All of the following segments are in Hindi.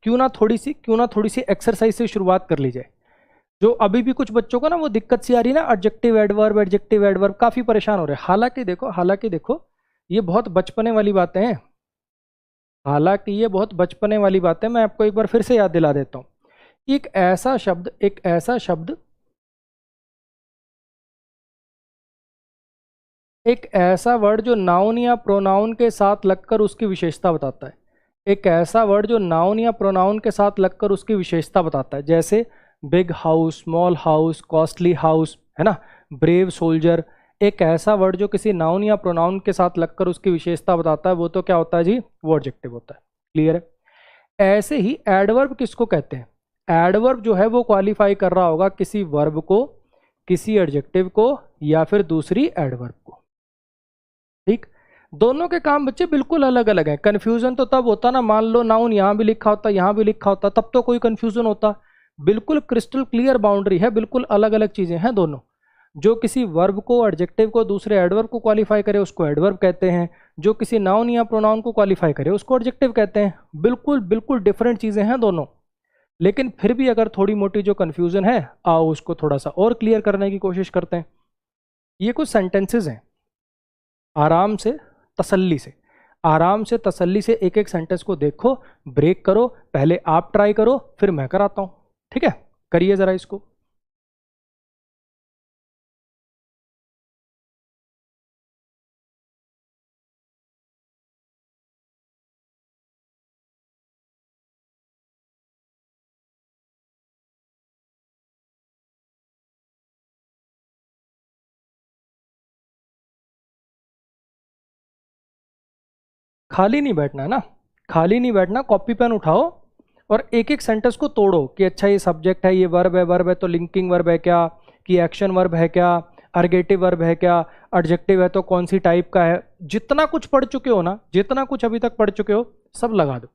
क्यों ना थोड़ी सी एक्सरसाइज से शुरुआत कर ली जाए। जो अभी भी कुछ बच्चों को ना वो दिक्कत सी आ रही है ना, एडजेक्टिव एडवर्ब काफी परेशान हो रहे हैं। हालांकि देखो ये बहुत बचपने वाली बातें हैं। हालांकि ये बहुत बचपने वाली बात है, मैं आपको एक बार फिर से याद दिला देता हूँ। एक ऐसा वर्ड जो नाउन या प्रोनाउन के साथ लगकर उसकी विशेषता बताता है। एक ऐसा वर्ड जो नाउन या प्रोनाउन के साथ लगकर उसकी विशेषता बताता है, जैसे big house, small house, costly house, है ना, ब्रेव सोल्जर। एक ऐसा वर्ड जो किसी नाउन या प्रोनाउन के साथ लगकर उसकी विशेषता बताता है, वो तो क्या होता है जी, वो एडजेक्टिव होता है। क्लियर है। ऐसे ही एडवर्ब किसको कहते हैं? एडवर्ब जो है वो क्वालिफाई कर रहा होगा किसी वर्ब को, किसी एडजेक्टिव को, या फिर दूसरी एडवर्ब को। ठीक। दोनों के काम बच्चे बिल्कुल अलग अलग हैं। कंफ्यूजन तो तब होता ना, मान लो नाउन यहां भी लिखा होता, यहां भी लिखा होता, तब तो कोई कंफ्यूजन होता। बिल्कुल क्रिस्टल क्लियर बाउंड्री है, बिल्कुल अलग अलग चीजें हैं दोनों। जो किसी वर्ब को, एडजेक्टिव को दूसरे एडवर्ब को क्वालिफाई करे उसको एडवर्ब कहते हैं। जो किसी नाउन या प्रोनाउन को क्वालिफाई करे उसको एडजेक्टिव कहते हैं। बिल्कुल बिल्कुल डिफरेंट चीजें हैं दोनों। लेकिन फिर भी अगर थोड़ी मोटी जो कंफ्यूजन है, आओ उसको थोड़ा सा और क्लियर करने की कोशिश करते हैं। ये कुछ सेंटेंसेज हैं। आराम से, तसल्ली से, आराम से तसल्ली से एक एक सेंटेंस को देखो, ब्रेक करो, पहले आप ट्राई करो फिर मैं कराता हूं। ठीक है, करिए जरा इसको। खाली नहीं बैठना है ना, खाली नहीं बैठना, कॉपी पेन उठाओ और एक एक सेंटेंस को तोड़ो कि अच्छा ये सब्जेक्ट है, ये वर्ब है तो लिंकिंग वर्ब है क्या, कि एक्शन वर्ब है क्या, अर्गेटिव वर्ब है क्या, एडजेक्टिव है तो कौन सी टाइप का है। जितना कुछ पढ़ चुके हो ना, जितना कुछ अभी तक पढ़ चुके हो, सब लगा दो।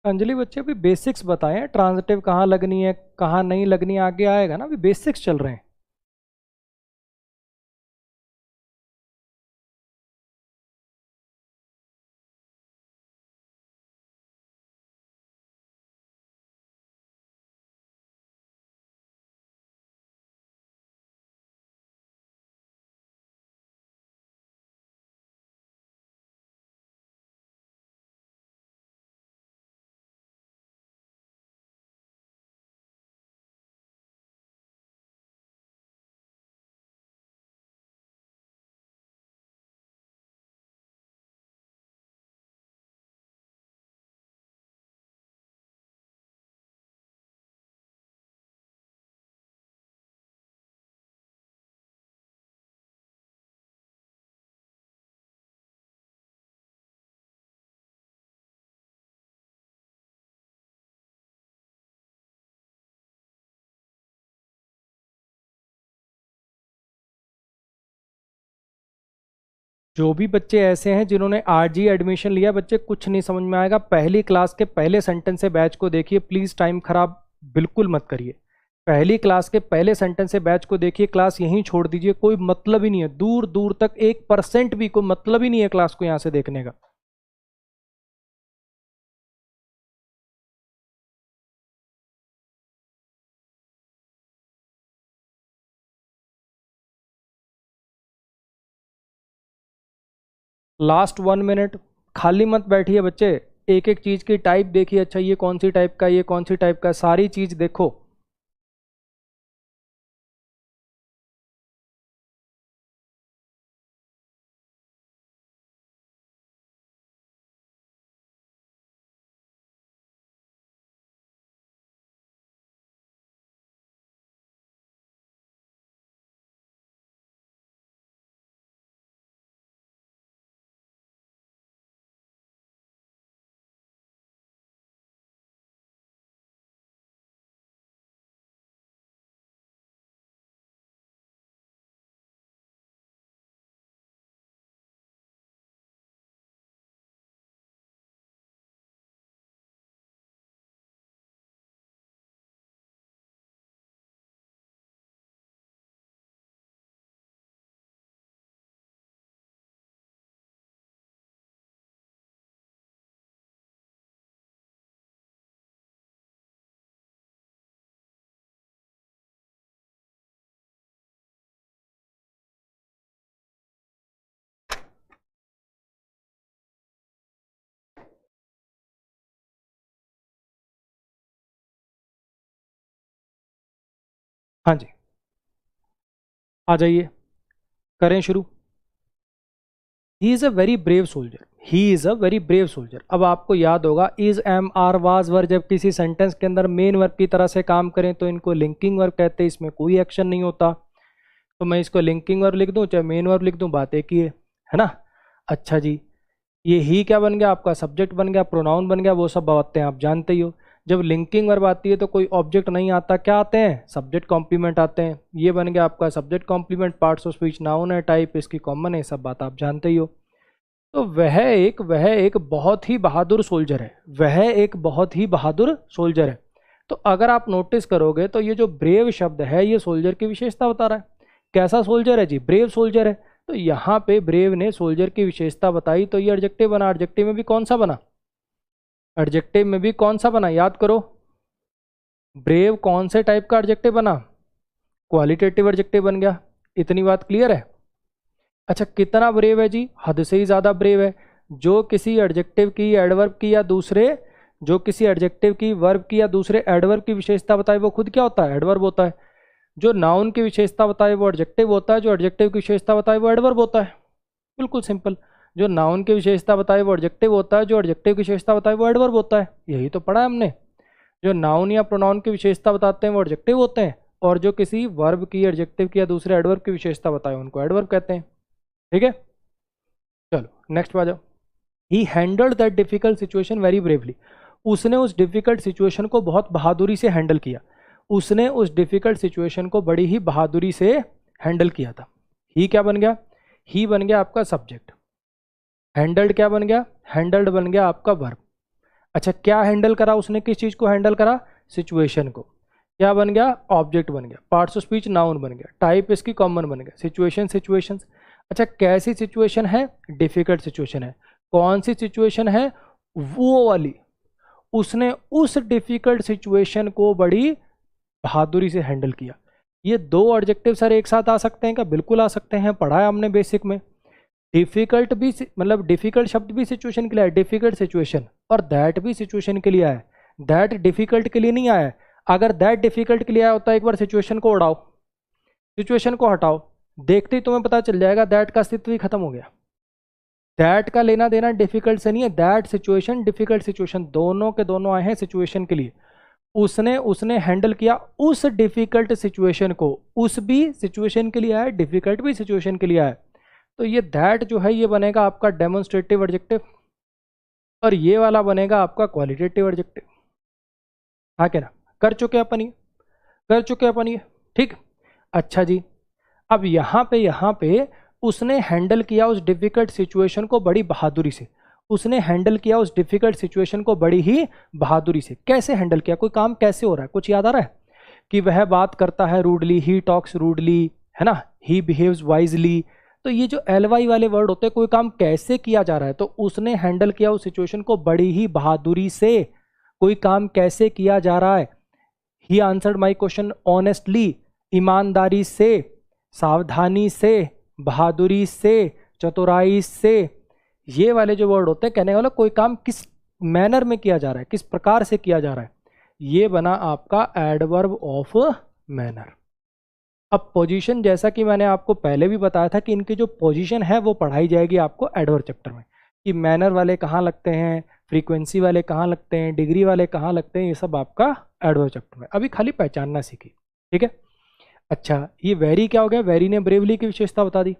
अंजलि बच्चे अभी बेसिक्स बताएं, ट्रांजिटिव कहाँ लगनी है कहाँ नहीं लगनी, आगे आएगा ना, अभी बेसिक्स चल रहे हैं। जो भी बच्चे ऐसे हैं जिन्होंने आज ही एडमिशन लिया, बच्चे कुछ नहीं समझ में आएगा, पहली क्लास के पहले सेंटेंस से बैच को देखिए, प्लीज टाइम खराब बिल्कुल मत करिए। पहली क्लास के पहले सेंटेंस से बैच को देखिए, क्लास यहीं छोड़ दीजिए, कोई मतलब ही नहीं है, दूर दूर तक 1% भी कोई मतलब ही नहीं है क्लास को यहां से देखने का। लास्ट 1 मिनट खाली मत बैठिए बच्चे, एक एक चीज की टाइप देखिए, अच्छा ये कौन सी टाइप का, ये कौन सी टाइप का, सारी चीज देखो। हाँ जी, आ जाइए, करें शुरू। He is a very brave soldier, he is a very brave soldier. अब आपको याद होगा is, am, are, was verb जब किसी सेंटेंस के अंदर मेन वर्ब की तरह से काम करें तो इनको लिंकिंग वर्ब कहते हैं, इसमें कोई एक्शन नहीं होता। तो मैं इसको लिंकिंग वर्ब लिख दूं चाहे मेन वर्ब लिख दूं, बात एक ही है ना। अच्छा जी, ये ही क्या बन गया आपका, सब्जेक्ट बन गया, प्रोनाउन बन गया, वो सब बातें आप जानते ही हो। जब लिंकिंग वर्ब आती है तो कोई ऑब्जेक्ट नहीं आता, क्या आते हैं, सब्जेक्ट कॉम्प्लीमेंट आते हैं। ये बन गया आपका subject complement, parts of speech noun है, टाइप इसकी कॉमन है, सब बात आप जानते ही हो। तो वह एक बहुत ही बहादुर सोल्जर है, वह एक बहुत ही बहादुर सोल्जर है। तो अगर आप नोटिस करोगे तो ये जो ब्रेव शब्द है ये सोल्जर की विशेषता बता रहा है। कैसा सोल्जर है जी, ब्रेव सोल्जर है। तो यहाँ पे ब्रेव ने सोल्जर की विशेषता बताई तो ये एडजेक्टिव बना। एडजेक्टिव में भी कौन सा बना, एडजेक्टिव में भी कौन सा बना, याद करो। ब्रेव कौन से टाइप का एडजेक्टिव बना, क्वालिटेटिव एडजेक्टिव बन गया। इतनी बात क्लियर है। अच्छा, कितना ब्रेव है जी, हद से ही ज़्यादा ब्रेव है। जो किसी एडजेक्टिव की, एडवर्ब की या दूसरे, जो किसी एडजेक्टिव की, वर्ब की या दूसरे एडवर्ब की विशेषता बताए वो खुद क्या होता है, एडवर्ब होता है। जो नाउन की विशेषता बताए वो एडजेक्टिव होता है, जो एडजेक्टिव की विशेषता बताए वो एडवर्ब होता है। बिल्कुल सिंपल। जो नाउन की विशेषता बताए वो एडजेक्टिव होता है, जो एडजेक्टिव की विशेषता बताए वो एडवर्ब होता है। यही तो पढ़ा है हमने। जो नाउन या प्रोनाउन की विशेषता बताते हैं वो एडजेक्टिव होते हैं, और जो किसी वर्ब की, एडजेक्टिव की या दूसरे एडवर्ब की विशेषता बताए उनको एडवर्ब कहते हैं। ठीक है, चलो नेक्स्ट पे आ जाओ। ही handled that difficult situation very bravely. उसने उस डिफिकल्ट सिचुएशन को बहुत बहादुरी से हैंडल किया। उसने उस डिफिकल्ट सिचुएशन को बड़ी ही बहादुरी से हैंडल किया था। ही क्या बन गया, ही बन गया आपका सब्जेक्ट। हैंडल्ड क्या बन गया, हैंडल्ड बन गया आपका वर्ब। अच्छा, क्या हैंडल करा उसने, किस चीज को हैंडल करा, सिचुएशन को। क्या बन गया, ऑब्जेक्ट बन गया। पार्ट्स ऑफ स्पीच नाउन बन गया। टाइप इसकी कॉमन बन गया। Situation, situations. अच्छा, कैसी सिचुएशन है, डिफिकल्ट सिचुएशन है। कौन सी सिचुएशन है, वो वाली। उसने उस डिफिकल्ट सिचुएशन को बड़ी बहादुरी से हैंडल किया। ये दो एडजेक्टिव सर एक साथ आ सकते हैं क्या, बिल्कुल आ सकते हैं, पढ़ा है हमने बेसिक में। डिफिकल्ट भी मतलब डिफिकल्ट शब्द भी सिचुएशन के लिए है, डिफिकल्ट सिचुएशन, और दैट भी सिचुएशन के लिए आया है। दैट डिफिकल्ट के लिए नहीं आया है। अगर दैट डिफिकल्ट के लिए आया होता है, एक बार सिचुएशन को उड़ाओ, सिचुएशन को हटाओ, देखते ही तुम्हें पता चल जाएगा दैट का अस्तित्व ही खत्म हो गया। दैट का लेना देना डिफिकल्ट से नहीं है, दैट सिचुएशन, डिफिकल्ट सिचुएशन, दोनों के दोनों आए हैं सिचुएशन के लिए। उसने उसने हैंडल किया उस डिफिकल्ट सिचुएशन को, उस भी सिचुएशन के लिए आया, डिफिकल्ट भी सिचुएशन के लिए आया। तो ये दैट जो है ये बनेगा आपका डेमोन्स्ट्रेटिव एडजेक्टिव, और ये वाला बनेगा आपका क्वालिटेटिव एडजेक्टिव। हाँ क्या ना, कर चुके अपन ये, कर चुके अपन ये, ठीक। अच्छा जी, अब यहाँ पे उसने हैंडल किया उस डिफिकल्ट सिचुएशन को बड़ी बहादुरी से। उसने हैंडल किया उस डिफिकल्ट सिचुएशन को बड़ी ही बहादुरी से। कैसे हैंडल किया, कोई काम कैसे हो रहा है, कुछ याद आ रहा है कि वह बात करता है रूडली, ही टॉक्स रूडली, है ना, ही बिहेव्स वाइजली। तो ये जो LY वाले वर्ड होते हैं, कोई काम कैसे किया जा रहा है, तो उसने हैंडल किया उस सिचुएशन को बड़ी ही बहादुरी से। कोई काम कैसे किया जा रहा है, he answered my question honestly, ईमानदारी से, सावधानी से, बहादुरी से, चतुराई से। ये वाले जो वर्ड होते हैं, कहने वाला कोई काम किस मैनर में किया जा रहा है, किस प्रकार से किया जा रहा है, ये बना आपका एडवर्ब ऑफ मैनर। अब पोजीशन, जैसा कि मैंने आपको पहले भी बताया था कि इनकी जो पोजीशन है वो पढ़ाई जाएगी आपको एडवर्ब चैप्टर में, कि मैनर वाले कहाँ लगते हैं, फ्रीक्वेंसी वाले कहाँ लगते हैं, डिग्री वाले कहाँ लगते हैं, ये सब आपका एडवर्ब चैप्टर में। अभी खाली पहचानना सीखी, ठीक है। अच्छा, ये वेरी क्या हो गया, वेरी ने ब्रेवली की विशेषता बता दी।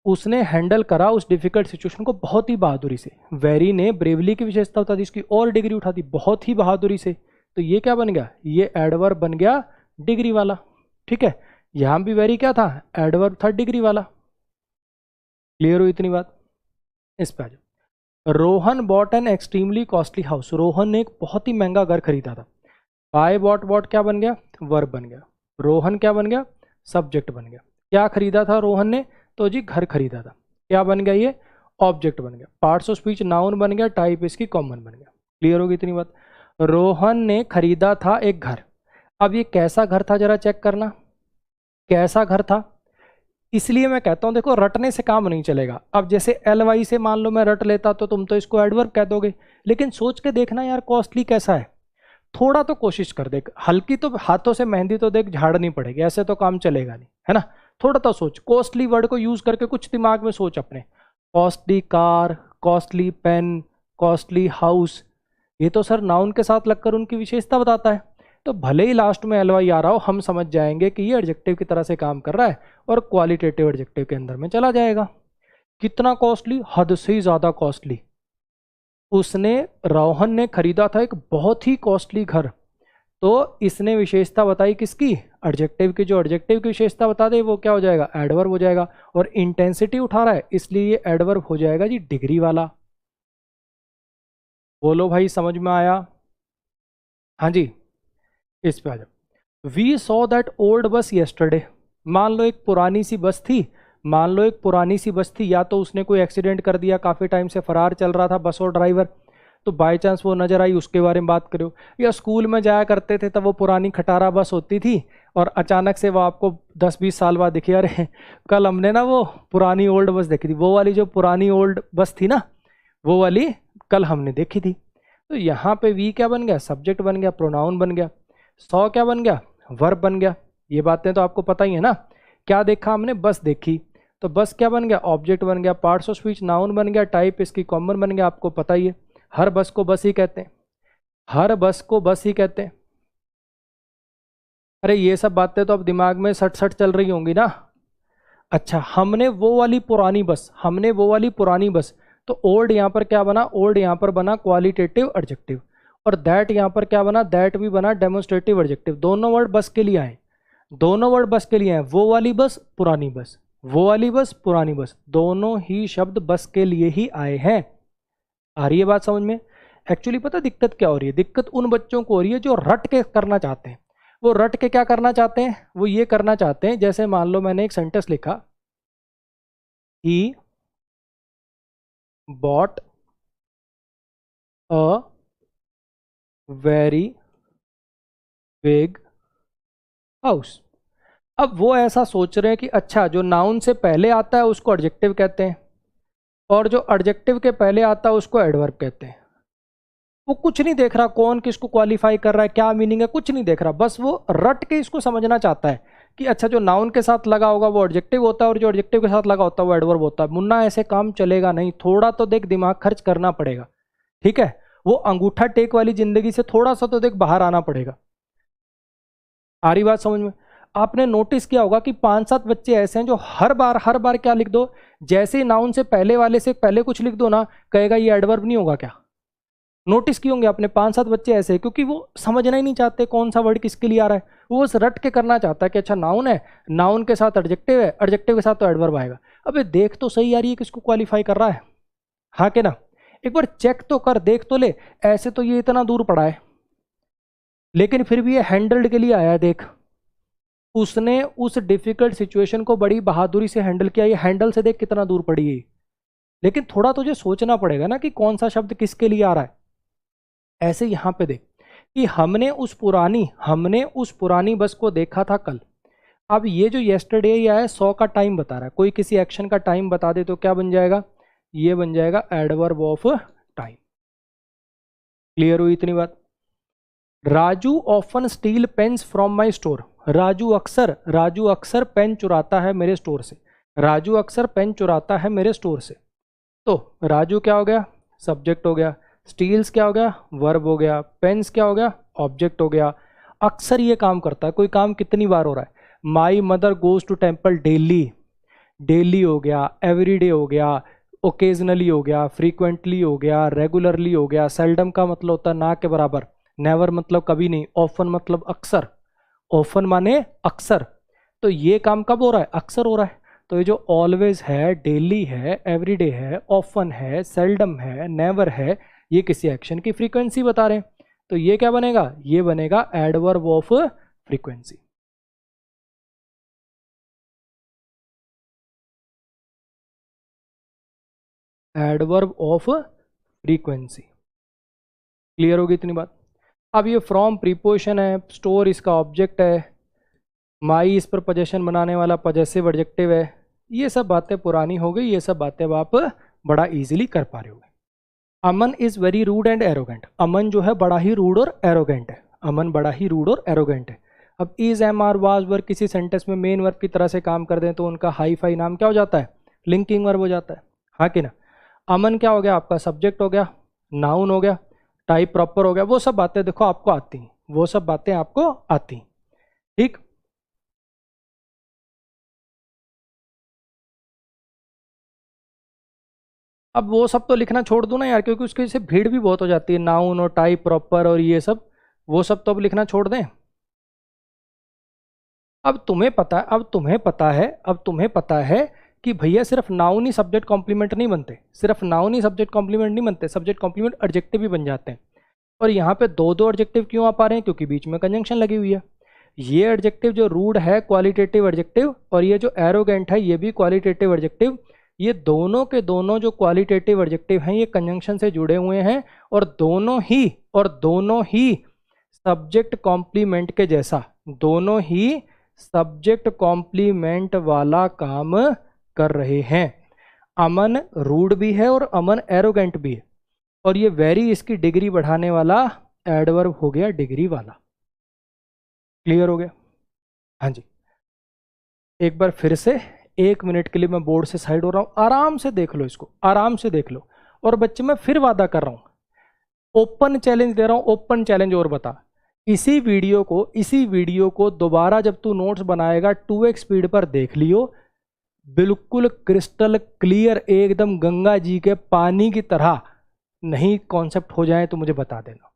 उसने हैंडल करा उस डिफिकल्ट सिचुएशन को बहुत ही बहादुरी से। वेरी ने ब्रेवली की विशेषता बता दी, इसकी और डिग्री उठा दी, बहुत ही बहादुरी से। तो ये क्या बन गया, ये एडवर्ब बन गया डिग्री वाला, ठीक है। यहां भी वेरी क्या था, एडवर्ब था डिग्री वाला। क्लियर हो इतनी बात। इस पे आ जाओ। Rohan bot an extremely costly house. Rohan ने एक बहुत ही महंगा घर खरीदा था। बाय बॉट, बॉट क्या बन गया, वर्ब बन गया। रोहन क्या बन गया, सब्जेक्ट बन गया। क्या खरीदा था रोहन ने, तो जी घर खरीदा था। क्या बन गया, ये ऑब्जेक्ट बन गया। पार्ट्स ऑफ स्पीच नाउन बन गया, टाइप इसकी कॉमन बन गया। क्लियर होगी इतनी बात। रोहन ने खरीदा था एक घर। अब ये कैसा घर था जरा चेक करना, कैसा घर था। इसलिए मैं कहता हूं देखो, रटने से काम नहीं चलेगा। अब जैसे LY से मान लो मैं रट लेता तो तुम तो इसको एडवर्ब कह दोगे, लेकिन सोच के देखना यार कॉस्टली कैसा है। थोड़ा तो कोशिश कर, देख हल्की तो हाथों से मेहंदी तो देख झाड़नी पड़ेगी, ऐसे तो काम चलेगा नहीं, है ना। थोड़ा तो सोच, कॉस्टली वर्ड को यूज करके कुछ दिमाग में सोच अपने। Costly car, costly pen, costly house, ये तो सर नाउन के साथ लगकर उनकी विशेषता बताता है। तो भले ही लास्ट में एलवाई आ रहा हो, हम समझ जाएंगे कि ये एडजेक्टिव की तरह से काम कर रहा है और क्वालिटेटिव एडजेक्टिव के अंदर में चला जाएगा। कितना कॉस्टली, हद से ही ज्यादा कॉस्टली। रोहन ने खरीदा था एक बहुत ही कॉस्टली घर, तो इसने विशेषता बताई किसकी, एडजेक्टिव की। जो एडजेक्टिव की विशेषता बता दे वो क्या हो जाएगा, एडवर्ब हो जाएगा। और इंटेंसिटी उठा रहा है इसलिए ये एडवर्ब हो जाएगा जी डिग्री वाला। बोलो भाई समझ में आया? हाँ जी, इस पे आ जाओ। We saw that old bus yesterday. मान लो एक पुरानी सी बस थी, मान लो एक पुरानी सी बस थी, या तो उसने कोई एक्सीडेंट कर दिया, काफ़ी टाइम से फरार चल रहा था बस और ड्राइवर, तो बाई चांस वो नजर आई, उसके बारे में बात करो। या स्कूल में जाया करते थे तब वो पुरानी खटारा बस होती थी और अचानक से वो आपको 10-20 साल बाद दिखी, अरे कल हमने ना वो पुरानी ओल्ड बस देखी थी, वो वाली जो पुरानी ओल्ड बस थी ना, वो वाली कल हमने देखी थी। तो यहाँ पे वी क्या बन गया, सब्जेक्ट बन गया, प्रोनाउन बन गया। सॉ क्या बन गया, वर्ब बन गया। ये बातें तो आपको पता ही है ना। क्या देखा हमने, बस देखी, तो बस क्या बन गया, ऑब्जेक्ट बन गया। पार्ट्स ऑफ स्पीच नाउन बन गया, टाइप इसकी कॉमन बन गया, आपको पता ही है। हर बस को बस ही कहते हैं, हर बस को बस ही कहते हैं। अरे ये सब बातें तो अब दिमाग में सट सट चल रही होंगी ना। अच्छा, हमने वो वाली पुरानी बस, हमने वो वाली पुरानी बस, तो ओल्ड यहाँ पर क्या बना, ओल्ड यहाँ पर बना क्वालिटेटिव एडजेक्टिव, और दैट यहाँ पर क्या बना, दैट भी बना डेमोन्स्ट्रेटिव एडजेक्टिव। दोनों वर्ड बस के लिए आए, दोनों वर्ड बस के लिए आए। वो वाली बस, पुरानी बस, वो वाली बस, पुरानी बस, दोनों ही शब्द बस के लिए ही आए हैं। आ रही है बात समझ में? एक्चुअली पता दिक्कत क्या हो रही है, दिक्कत उन बच्चों को हो रही है जो रट के करना चाहते हैं। वो रट के क्या करना चाहते हैं, वो ये करना चाहते हैं, जैसे मान लो मैंने एक सेंटेंस लिखा, he bought a very big house. अब वो ऐसा सोच रहे हैं कि अच्छा जो नाउन से पहले आता है उसको एडजेक्टिव कहते हैं, और जो एडजेक्टिव के पहले आता है उसको एडवर्ब कहते हैं। वो कुछ नहीं देख रहा कौन किसको क्वालिफाई कर रहा है, क्या मीनिंग है, कुछ नहीं देख रहा, बस वो रट के इसको समझना चाहता है कि अच्छा जो नाउन के साथ लगा होगा वो एडजेक्टिव होता है और जो एडजेक्टिव के साथ लगा होता है वो एडवर्ब होता है। मुन्ना ऐसे काम चलेगा नहीं, थोड़ा तो देख दिमाग खर्च करना पड़ेगा, ठीक है। वो अंगूठा टेक वाली जिंदगी से थोड़ा सा तो देख बाहर आना पड़ेगा। आ रही बात समझ में? आपने नोटिस किया होगा कि 5-7 बच्चे ऐसे हैं जो हर बार क्या लिख दो, जैसे ही नाउन से पहले वाले से पहले कुछ लिख दो ना, कहेगा ये एडवर्ब नहीं होगा क्या। नोटिस किए होंगे आपने 5-7 बच्चे ऐसे हैं, क्योंकि वो समझना ही नहीं चाहते कौन सा वर्ड किसके लिए आ रहा है। वो बस रट के करना चाहता है कि अच्छा नाउन है, नाउन के साथ एडजेक्टिव है, एडजेक्टिव के साथ तो एडवर्ब आएगा। अबे देख तो सही यार ये किसको क्वालिफाई कर रहा है, हाँ के ना। एक बार चेक तो कर, देख तो ले। ऐसे तो ये इतना दूर पड़ा है, लेकिन फिर भी ये हैंडल्ड के लिए आया है। देख उसने उस डिफिकल्ट सिचुएशन को बड़ी बहादुरी से हैंडल किया। ये हैंडल से देख कितना दूर पड़ी है। लेकिन थोड़ा तुझे सोचना पड़ेगा ना कि कौन सा शब्द किसके लिए आ रहा है। ऐसे यहां पे देख कि हमने उस पुरानी बस को देखा था कल। अब ये जो येस्टरडे या है 100 का टाइम बता रहा है, कोई किसी एक्शन का टाइम बता दे तो क्या बन जाएगा, ये बन जाएगा एडवर्ब ऑफ टाइम। क्लियर हुई इतनी बात? Raju often steal pens from my store. Raju अक्सर पेन चुराता है मेरे स्टोर से। राजू अक्सर पेन चुराता है मेरे स्टोर से। तो राजू क्या हो गया, सब्जेक्ट हो गया। स्टील्स क्या हो गया, वर्ब हो गया। पेन्स क्या हो गया, ऑब्जेक्ट हो गया। अक्सर ये काम करता है, कोई काम कितनी बार हो रहा है। My mother goes to temple daily, daily हो गया, एवरीडे हो गया, ओकेजनली हो गया, फ्रीक्वेंटली हो गया, रेगुलरली हो गया। सेल्डम का मतलब होता है ना के बराबर, नेवर मतलब कभी नहीं, ऑफन मतलब अक्सर, ऑफन माने अक्सर। तो ये काम कब हो रहा है, अक्सर हो रहा है। तो ये जो ऑलवेज है, डेली है, एवरीडे है, ऑफन है, सेल्डम है, नेवर है, ये किसी एक्शन की फ्रीक्वेंसी बता रहे हैं। तो ये क्या बनेगा, ये बनेगा adverb of frequency. Adverb of frequency. Clear होगी इतनी बात? अब ये फ्रॉम प्रीपोजिशन है, स्टोर इसका ऑब्जेक्ट है, माई इस पर पोजेशन बनाने वाला पजेसिव एडजेक्टिव है। ये सब बातें पुरानी हो गई, ये सब बातें अब आप बड़ा इजीली कर पा रहे हो। Aman is very rude and arrogant. Aman जो है बड़ा ही रूड और एरोगेंट है। अमन बड़ा ही रूड और एरोगेंट है। अब is, am, are, was verb किसी सेंटेंस में मेन वर्ब की तरह से काम कर दें तो उनका हाई फाई नाम क्या हो जाता है? लिंकिंग वर्ब हो जाता है। हाँ कि ना? अमन क्या हो गया आपका? सब्जेक्ट हो गया, नाउन हो गया, टाइप प्रॉपर हो गया। वो सब बातें देखो आपको आती हैं, वो सब बातें आपको आती हैं। ठीक, अब वो सब तो लिखना छोड़ दो ना यार, क्योंकि उसकी से भीड़ भी बहुत हो जाती है, नाउन और टाइप प्रॉपर और ये सब, वो सब तो अब लिखना छोड़ दें। अब तुम्हें पता है, अब तुम्हें पता है कि भैया सिर्फ नाउन ही सब्जेक्ट कॉम्प्लीमेंट नहीं बनते, सिर्फ नाउन ही सब्जेक्ट कॉम्प्लीमेंट नहीं बनते, सब्जेक्ट कॉम्प्लीमेंट एडजेक्टिव भी बन जाते हैं। और यहाँ पे दो दो एडजेक्टिव क्यों आ पा रहे हैं? क्योंकि बीच में कंजंक्शन लगी हुई है। ये एडजेक्टिव जो रूड है क्वालिटेटिव एडजेक्टिव, और ये जो एरोगेंट है ये भी क्वालिटेटिव एडजेक्टिव। ये दोनों के दोनों जो क्वालिटेटिव एडजेक्टिव हैं ये कंजंक्शन से जुड़े हुए हैं, और दोनों ही सब्जेक्ट कॉम्प्लीमेंट के जैसा, दोनों ही सब्जेक्ट कॉम्प्लीमेंट वाला काम कर रहे हैं। अमन रूड भी है और अमन एरोगेंट भी है, और ये वेरी इसकी डिग्री बढ़ाने वाला एडवर्ब हो गया, डिग्री वाला। क्लियर हो गया? हाँ जी। एक बार फिर से 1 मिनट के लिए मैं बोर्ड से साइड हो रहा हूं, आराम से देख लो इसको, आराम से देख लो। और बच्चे मैं फिर वादा कर रहा हूं, ओपन चैलेंज दे रहा हूं, ओपन चैलेंज। और बता, इसी वीडियो को दोबारा जब तू नोट्स बनाएगा 2x स्पीड पर देख लियो, बिल्कुल क्रिस्टल क्लियर, एकदम गंगा जी के पानी की तरह नहीं कॉन्सेप्ट हो जाए तो मुझे बता देना।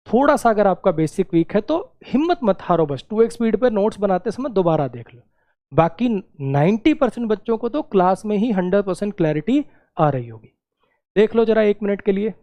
थोड़ा सा अगर आपका बेसिक वीक है तो हिम्मत मत हारो, बस 2x स्पीड पर नोट्स बनाते समय दोबारा देख लो। बाकी 90% बच्चों को तो क्लास में ही 100% क्लैरिटी आ रही होगी। देख लो जरा 1 मिनट के लिए।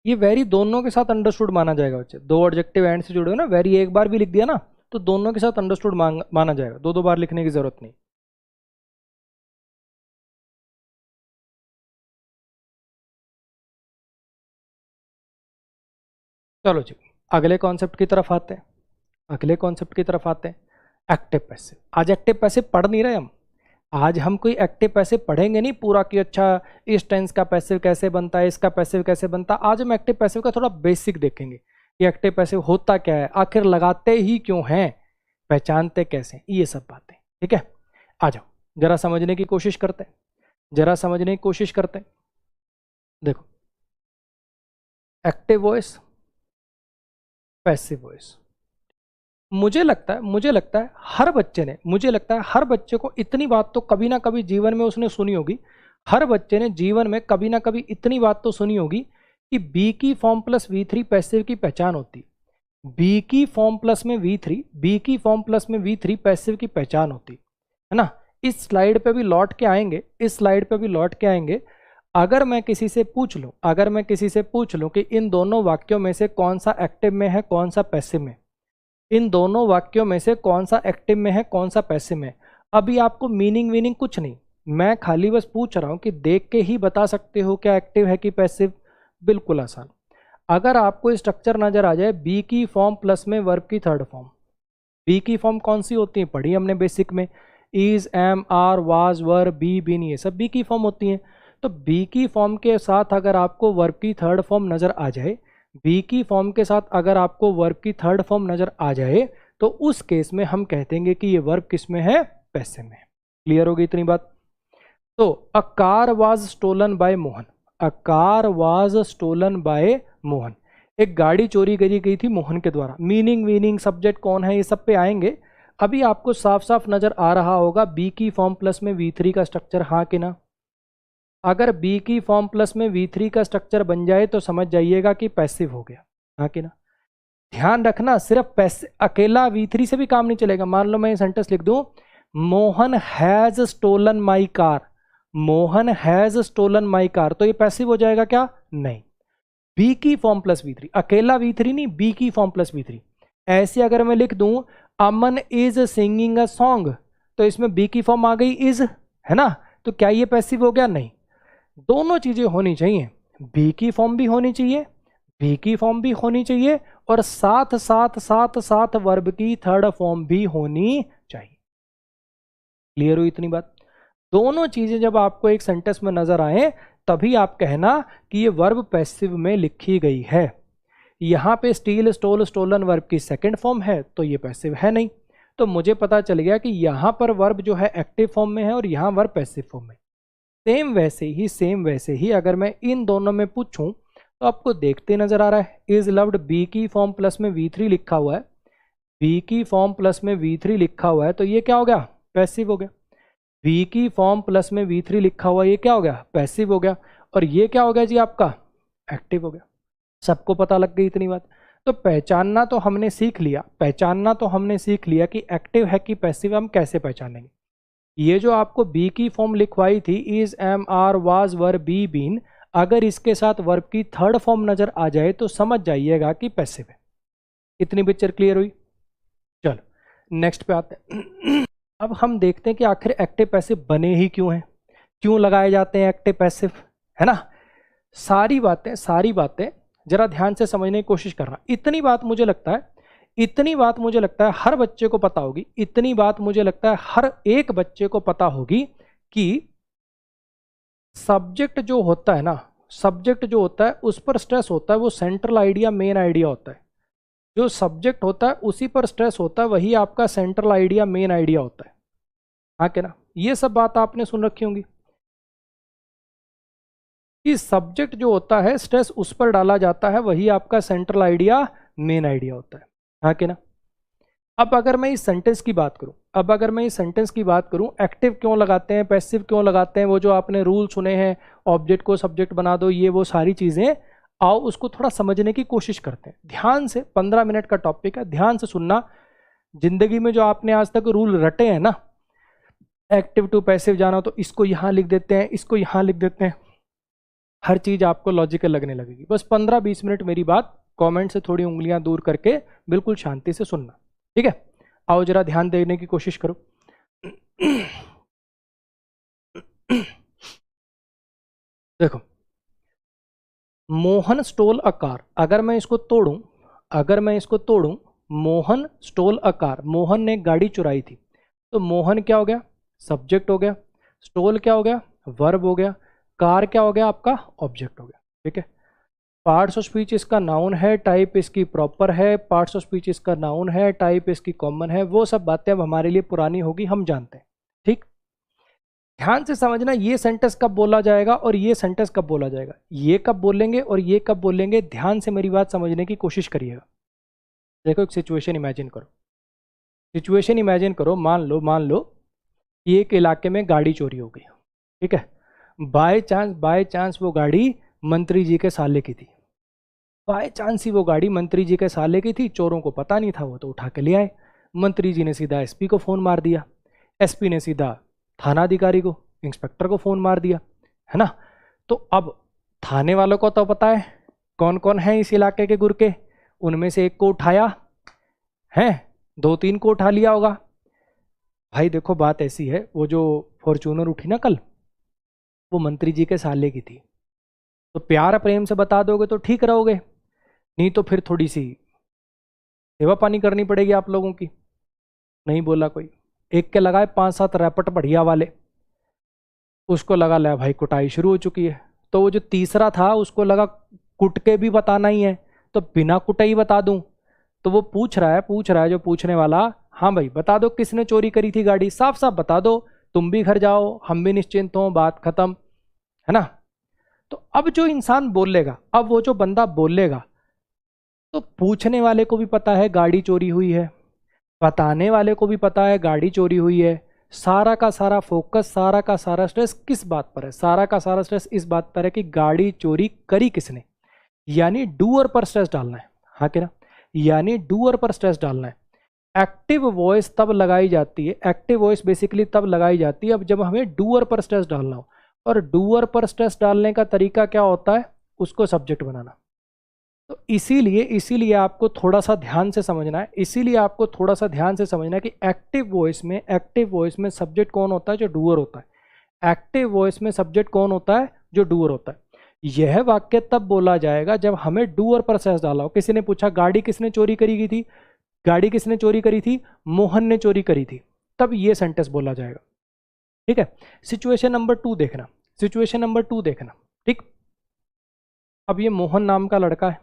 ये वेरी दोनों के साथ अंडरस्टूड माना जाएगा बच्चे। दो एडजेक्टिव एंड से जुड़े हो ना, वेरी एक बार भी लिख दिया ना तो दोनों के साथ अंडरस्टूड माना जाएगा, दो दो बार लिखने की जरूरत नहीं। चलो जी, अगले कॉन्सेप्ट की तरफ आते हैं, अगले कॉन्सेप्ट की तरफ आते हैं। Active passive. आज एक्टिव पैसिव पढ़ नहीं रहे हम, आज हम कोई एक्टिव पैसिव पढ़ेंगे नहीं पूरा कि अच्छा इस टेंस का पैसिव कैसे बनता है, इसका पैसिव कैसे बनता है। आज हम एक्टिव पैसिव का थोड़ा बेसिक देखेंगे कि एक्टिव पैसिव होता क्या है, आखिर लगाते ही क्यों हैं, पहचानते कैसे, ये सब बातें। ठीक है, आ जाओ जरा समझने की कोशिश करते हैं, जरा समझने की कोशिश करते हैं। देखो, एक्टिव वॉइस, पैसिव वॉइस। मुझे लगता है हर बच्चे ने, मुझे लगता है हर बच्चे को इतनी बात तो कभी ना कभी जीवन में उसने सुनी होगी, हर बच्चे ने जीवन में कभी ना कभी इतनी बात तो सुनी होगी कि बी की फॉर्म प्लस V3 पैसिव की पहचान होती है। बी की फॉर्म प्लस में V3 पैसिव की पहचान होती है ना। इस स्लाइड पे भी लौट के आएंगे, इस स्लाइड पे भी लौट के आएंगे। अगर मैं किसी से पूछ लूं कि इन दोनों वाक्यों में से कौन सा एक्टिव में है कौन सा पैसिव में, इन दोनों वाक्यों में से कौन सा एक्टिव में है कौन सा पैसिव में, अभी आपको मीनिंग कुछ नहीं, मैं खाली बस पूछ रहा हूं कि देख के ही बता सकते हो क्या एक्टिव है कि पैसिव। बिल्कुल आसान। अगर आपको स्ट्रक्चर नजर आ जाए, बी की फॉर्म प्लस में वर्ब की थर्ड फॉर्म, बी की फॉर्म कौन सी होती है, पढ़ी हमने बेसिक में, is, am, are, was, were, be, been, ये सब बी की फॉर्म होती हैं। तो बी की फॉर्म के साथ अगर आपको वर्ब की थर्ड फॉर्म नजर आ जाए, बी की फॉर्म के साथ अगर आपको वर्ब की थर्ड फॉर्म नजर आ जाए, तो उस केस में हम कहते हैं कि ये वर्ब किस में है, पैसिव में। क्लियर होगी इतनी बात? तो a car was stolen by Mohan, a car was stolen by Mohan, एक गाड़ी चोरी करी गई थी मोहन के द्वारा। मीनिंग सब्जेक्ट कौन है, ये सब पे आएंगे। अभी आपको साफ साफ नजर आ रहा होगा बी की फॉर्म प्लस में V3 का स्ट्रक्चर, हाँ कि ना? अगर बी की फॉर्म प्लस में V3 का स्ट्रक्चर बन जाए तो समझ जाइएगा कि पैसिव हो गया। हाँ कि ना? ध्यान रखना, सिर्फ अकेला V3 से भी काम नहीं चलेगा। मान लो मैं ये सेंटेंस लिख दूं, Mohan has stolen my car, Mohan has stolen my car, तो ये पैसिव हो जाएगा क्या? नहीं। बी की फॉर्म प्लस V3, अकेला V3 नहीं, बी की फॉर्म प्लस V3। ऐसे अगर मैं लिख दूं अमन इज सिंगिंग अ सॉन्ग, तो इसमें बी की फॉर्म आ गई इज, है ना? तो क्या ये पैसिव हो गया? नहीं। दोनों चीजें होनी चाहिए, बी की फॉर्म भी होनी चाहिए, बी की फॉर्म भी होनी चाहिए, और साथ साथ साथ साथ वर्ब की थर्ड फॉर्म भी होनी चाहिए। क्लियर हुई इतनी बात? दोनों चीजें जब आपको एक सेंटेंस में नजर आए तभी आप कहना कि ये वर्ब पैसिव में लिखी गई है। यहां पे स्टील, स्टोल, स्टोलन वर्ब की सेकंड फॉर्म है तो ये पैसिव है नहीं। तो मुझे पता चल गया कि यहां पर वर्ब जो है एक्टिव फॉर्म में है और यहां वर्ब पैसिव फॉर्म में। सेम वैसे ही अगर मैं इन दोनों में पूछूं तो आपको देखते नजर आ रहा है, इज लव्ड बी की फॉर्म प्लस में V3 लिखा हुआ है, बी की फॉर्म प्लस में V3 लिखा हुआ है, तो ये क्या हो गया? पैसिव हो गया। बी की फॉर्म प्लस में V3 लिखा हुआ है, ये क्या हो गया? पैसिव हो गया। और ये क्या हो गया जी आपका? एक्टिव हो गया। सबको पता लग गई इतनी बात? तो पहचानना तो हमने सीख लिया, पहचानना तो हमने सीख लिया कि एक्टिव है कि पैसिव हम कैसे पहचानेंगे। ये जो आपको बी की फॉर्म लिखवाई थी, is, am, are, was, were, be, been, अगर इसके साथ वर्ब की थर्ड फॉर्म नजर आ जाए तो समझ जाइएगा कि पैसिव है। इतनी पिक्चर क्लियर हुई? चलो नेक्स्ट पे आते हैं। अब हम देखते हैं कि आखिर एक्टिव पैसिव बने ही क्यों हैं, क्यों लगाए जाते हैं एक्टिव पैसिव, है ना? सारी बातें जरा ध्यान से समझने की कोशिश करना। इतनी बात मुझे लगता है हर बच्चे को पता होगी, इतनी बात मुझे लगता है हर एक बच्चे को पता होगी कि सब्जेक्ट जो होता है ना, सब्जेक्ट जो होता है उस पर स्ट्रेस होता है, वो सेंट्रल आइडिया, मेन आइडिया होता है। जो सब्जेक्ट होता है उसी पर स्ट्रेस होता है, वही आपका सेंट्रल आइडिया, मेन आइडिया होता है। हाँ क्या ना? ये सब बात आपने सुन रखी होंगी कि सब्जेक्ट जो होता है स्ट्रेस उस पर डाला जाता है, वही आपका सेंट्रल आइडिया, मेन आइडिया होता है। हाँ कि ना? अब अगर मैं इस सेंटेंस की बात करूं, एक्टिव क्यों लगाते हैं, पैसिव क्यों लगाते हैं, वो जो आपने रूल सुने हैं, ऑब्जेक्ट को सब्जेक्ट बना दो, ये वो सारी चीजें, आओ उसको थोड़ा समझने की कोशिश करते हैं ध्यान से। 15 मिनट का टॉपिक है, ध्यान से सुनना। जिंदगी में जो आपने आज तक रूल रटे हैं ना, एक्टिव टू पैसिव जाना, तो इसको यहां लिख देते हैं, इसको यहां लिख देते हैं, हर चीज आपको लॉजिकल लगने लगेगी। बस 15-20 मिनट मेरी बात कमेंट से थोड़ी उंगलियां दूर करके बिल्कुल शांति से सुनना, ठीक है? आओ जरा ध्यान देने की कोशिश करो। देखो, मोहन स्टोल अ कार, अगर मैं इसको तोड़ूं, Mohan stole a car, Mohan ने गाड़ी चुराई थी, तो मोहन क्या हो गया? सब्जेक्ट हो गया। स्टोल क्या हो गया? वर्ब हो गया। कार क्या हो गया? आपका ऑब्जेक्ट हो गया। ठीक है? पार्ट्स ऑफ स्पीच इसका नाउन है, टाइप इसकी प्रॉपर है, पार्ट्स ऑफ स्पीच इसका नाउन है, टाइप इसकी कॉमन है, वो सब बातें अब हमारे लिए पुरानी होगी, हम जानते हैं। ठीक, ध्यान से समझना, ये सेंटेंस कब बोला जाएगा और ये सेंटेंस कब बोला जाएगा, ये कब बोलेंगे और ये कब बोलेंगे, ध्यान से मेरी बात समझने की कोशिश करिएगा। देखो, एक सिचुएशन इमेजिन करो, मान लो कि एक इलाके में गाड़ी चोरी हो गई। ठीक है? बाय चांस वो गाड़ी मंत्री जी के साले की थी, बाय चांस ही वो गाड़ी मंत्री जी के साले की थी, चोरों को पता नहीं था, वो तो उठा के ले आए। मंत्री जी ने सीधा एसपी को फ़ोन मार दिया, एसपी ने सीधा थाना अधिकारी को, इंस्पेक्टर को फ़ोन मार दिया, है ना? तो अब थाने वालों को तो पता है कौन कौन है इस इलाके के गुरके, उनमें से एक को उठाया है, 2-3 को उठा लिया होगा। भाई देखो, बात ऐसी है, वो जो फॉर्चूनर उठी ना कल, वो मंत्री जी के साले की थी, तो प्यार प्रेम से बता दोगे तो ठीक रहोगे, नहीं तो फिर थोड़ी सी सेवा पानी करनी पड़ेगी आप लोगों की। नहीं बोला कोई, एक के लगाए 5-7 रैपट बढ़िया वाले, उसको लगा ले भाई कुटाई शुरू हो चुकी है। तो वो जो तीसरा था उसको लगा कुट के भी बताना ही है, तो बिना कुटे ही बता दूं। तो वो पूछ रहा है जो पूछने वाला, हाँ भाई बता दो किसने चोरी करी थी गाड़ी, साफ साफ बता दो, तुम भी घर जाओ, हम भी निश्चिंत हो, बात खत्म, है ना? तो अब जो इंसान बोलेगा, अब वो जो बंदा बोलेगा, तो पूछने वाले को भी पता है गाड़ी चोरी हुई है, बताने वाले को भी पता है गाड़ी चोरी हुई है, सारा का सारा फोकस, सारा का सारा स्ट्रेस किस बात पर है? सारा का सारा स्ट्रेस इस बात पर है कि गाड़ी चोरी करी किसने, यानी डूअर पर स्ट्रेस डालना है। हाँ कि ना, यानी डूअर पर स्ट्रेस डालना है। एक्टिव वॉइस तब लगाई जाती है, एक्टिव वॉइस बेसिकली तब लगाई जाती है अब जब हमें डूअर पर स्ट्रेस डालना हो। और डूअर पर स्ट्रेस डालने का तरीका क्या होता है? उसको सब्जेक्ट बनाना। तो इसीलिए आपको थोड़ा सा ध्यान से समझना है, इसीलिए आपको थोड़ा सा ध्यान से समझना है कि एक्टिव वॉइस में सब्जेक्ट कौन होता है? जो डूअर होता है। एक्टिव वॉइस में सब्जेक्ट कौन होता है? जो डूअर होता है। यह वाक्य तब बोला जाएगा जब हमें डूअर पर स्ट्रेस डाला हो। किसी ने पूछा गाड़ी किसने चोरी करी थी? गाड़ी किसने चोरी करी थी? मोहन ने चोरी करी थी। तब ये सेंटेंस बोला जाएगा। ठीक है, सिचुएशन नंबर 2 देखना, सिचुएशन नंबर 2 देखना। ठीक, अब ये मोहन नाम का लड़का है,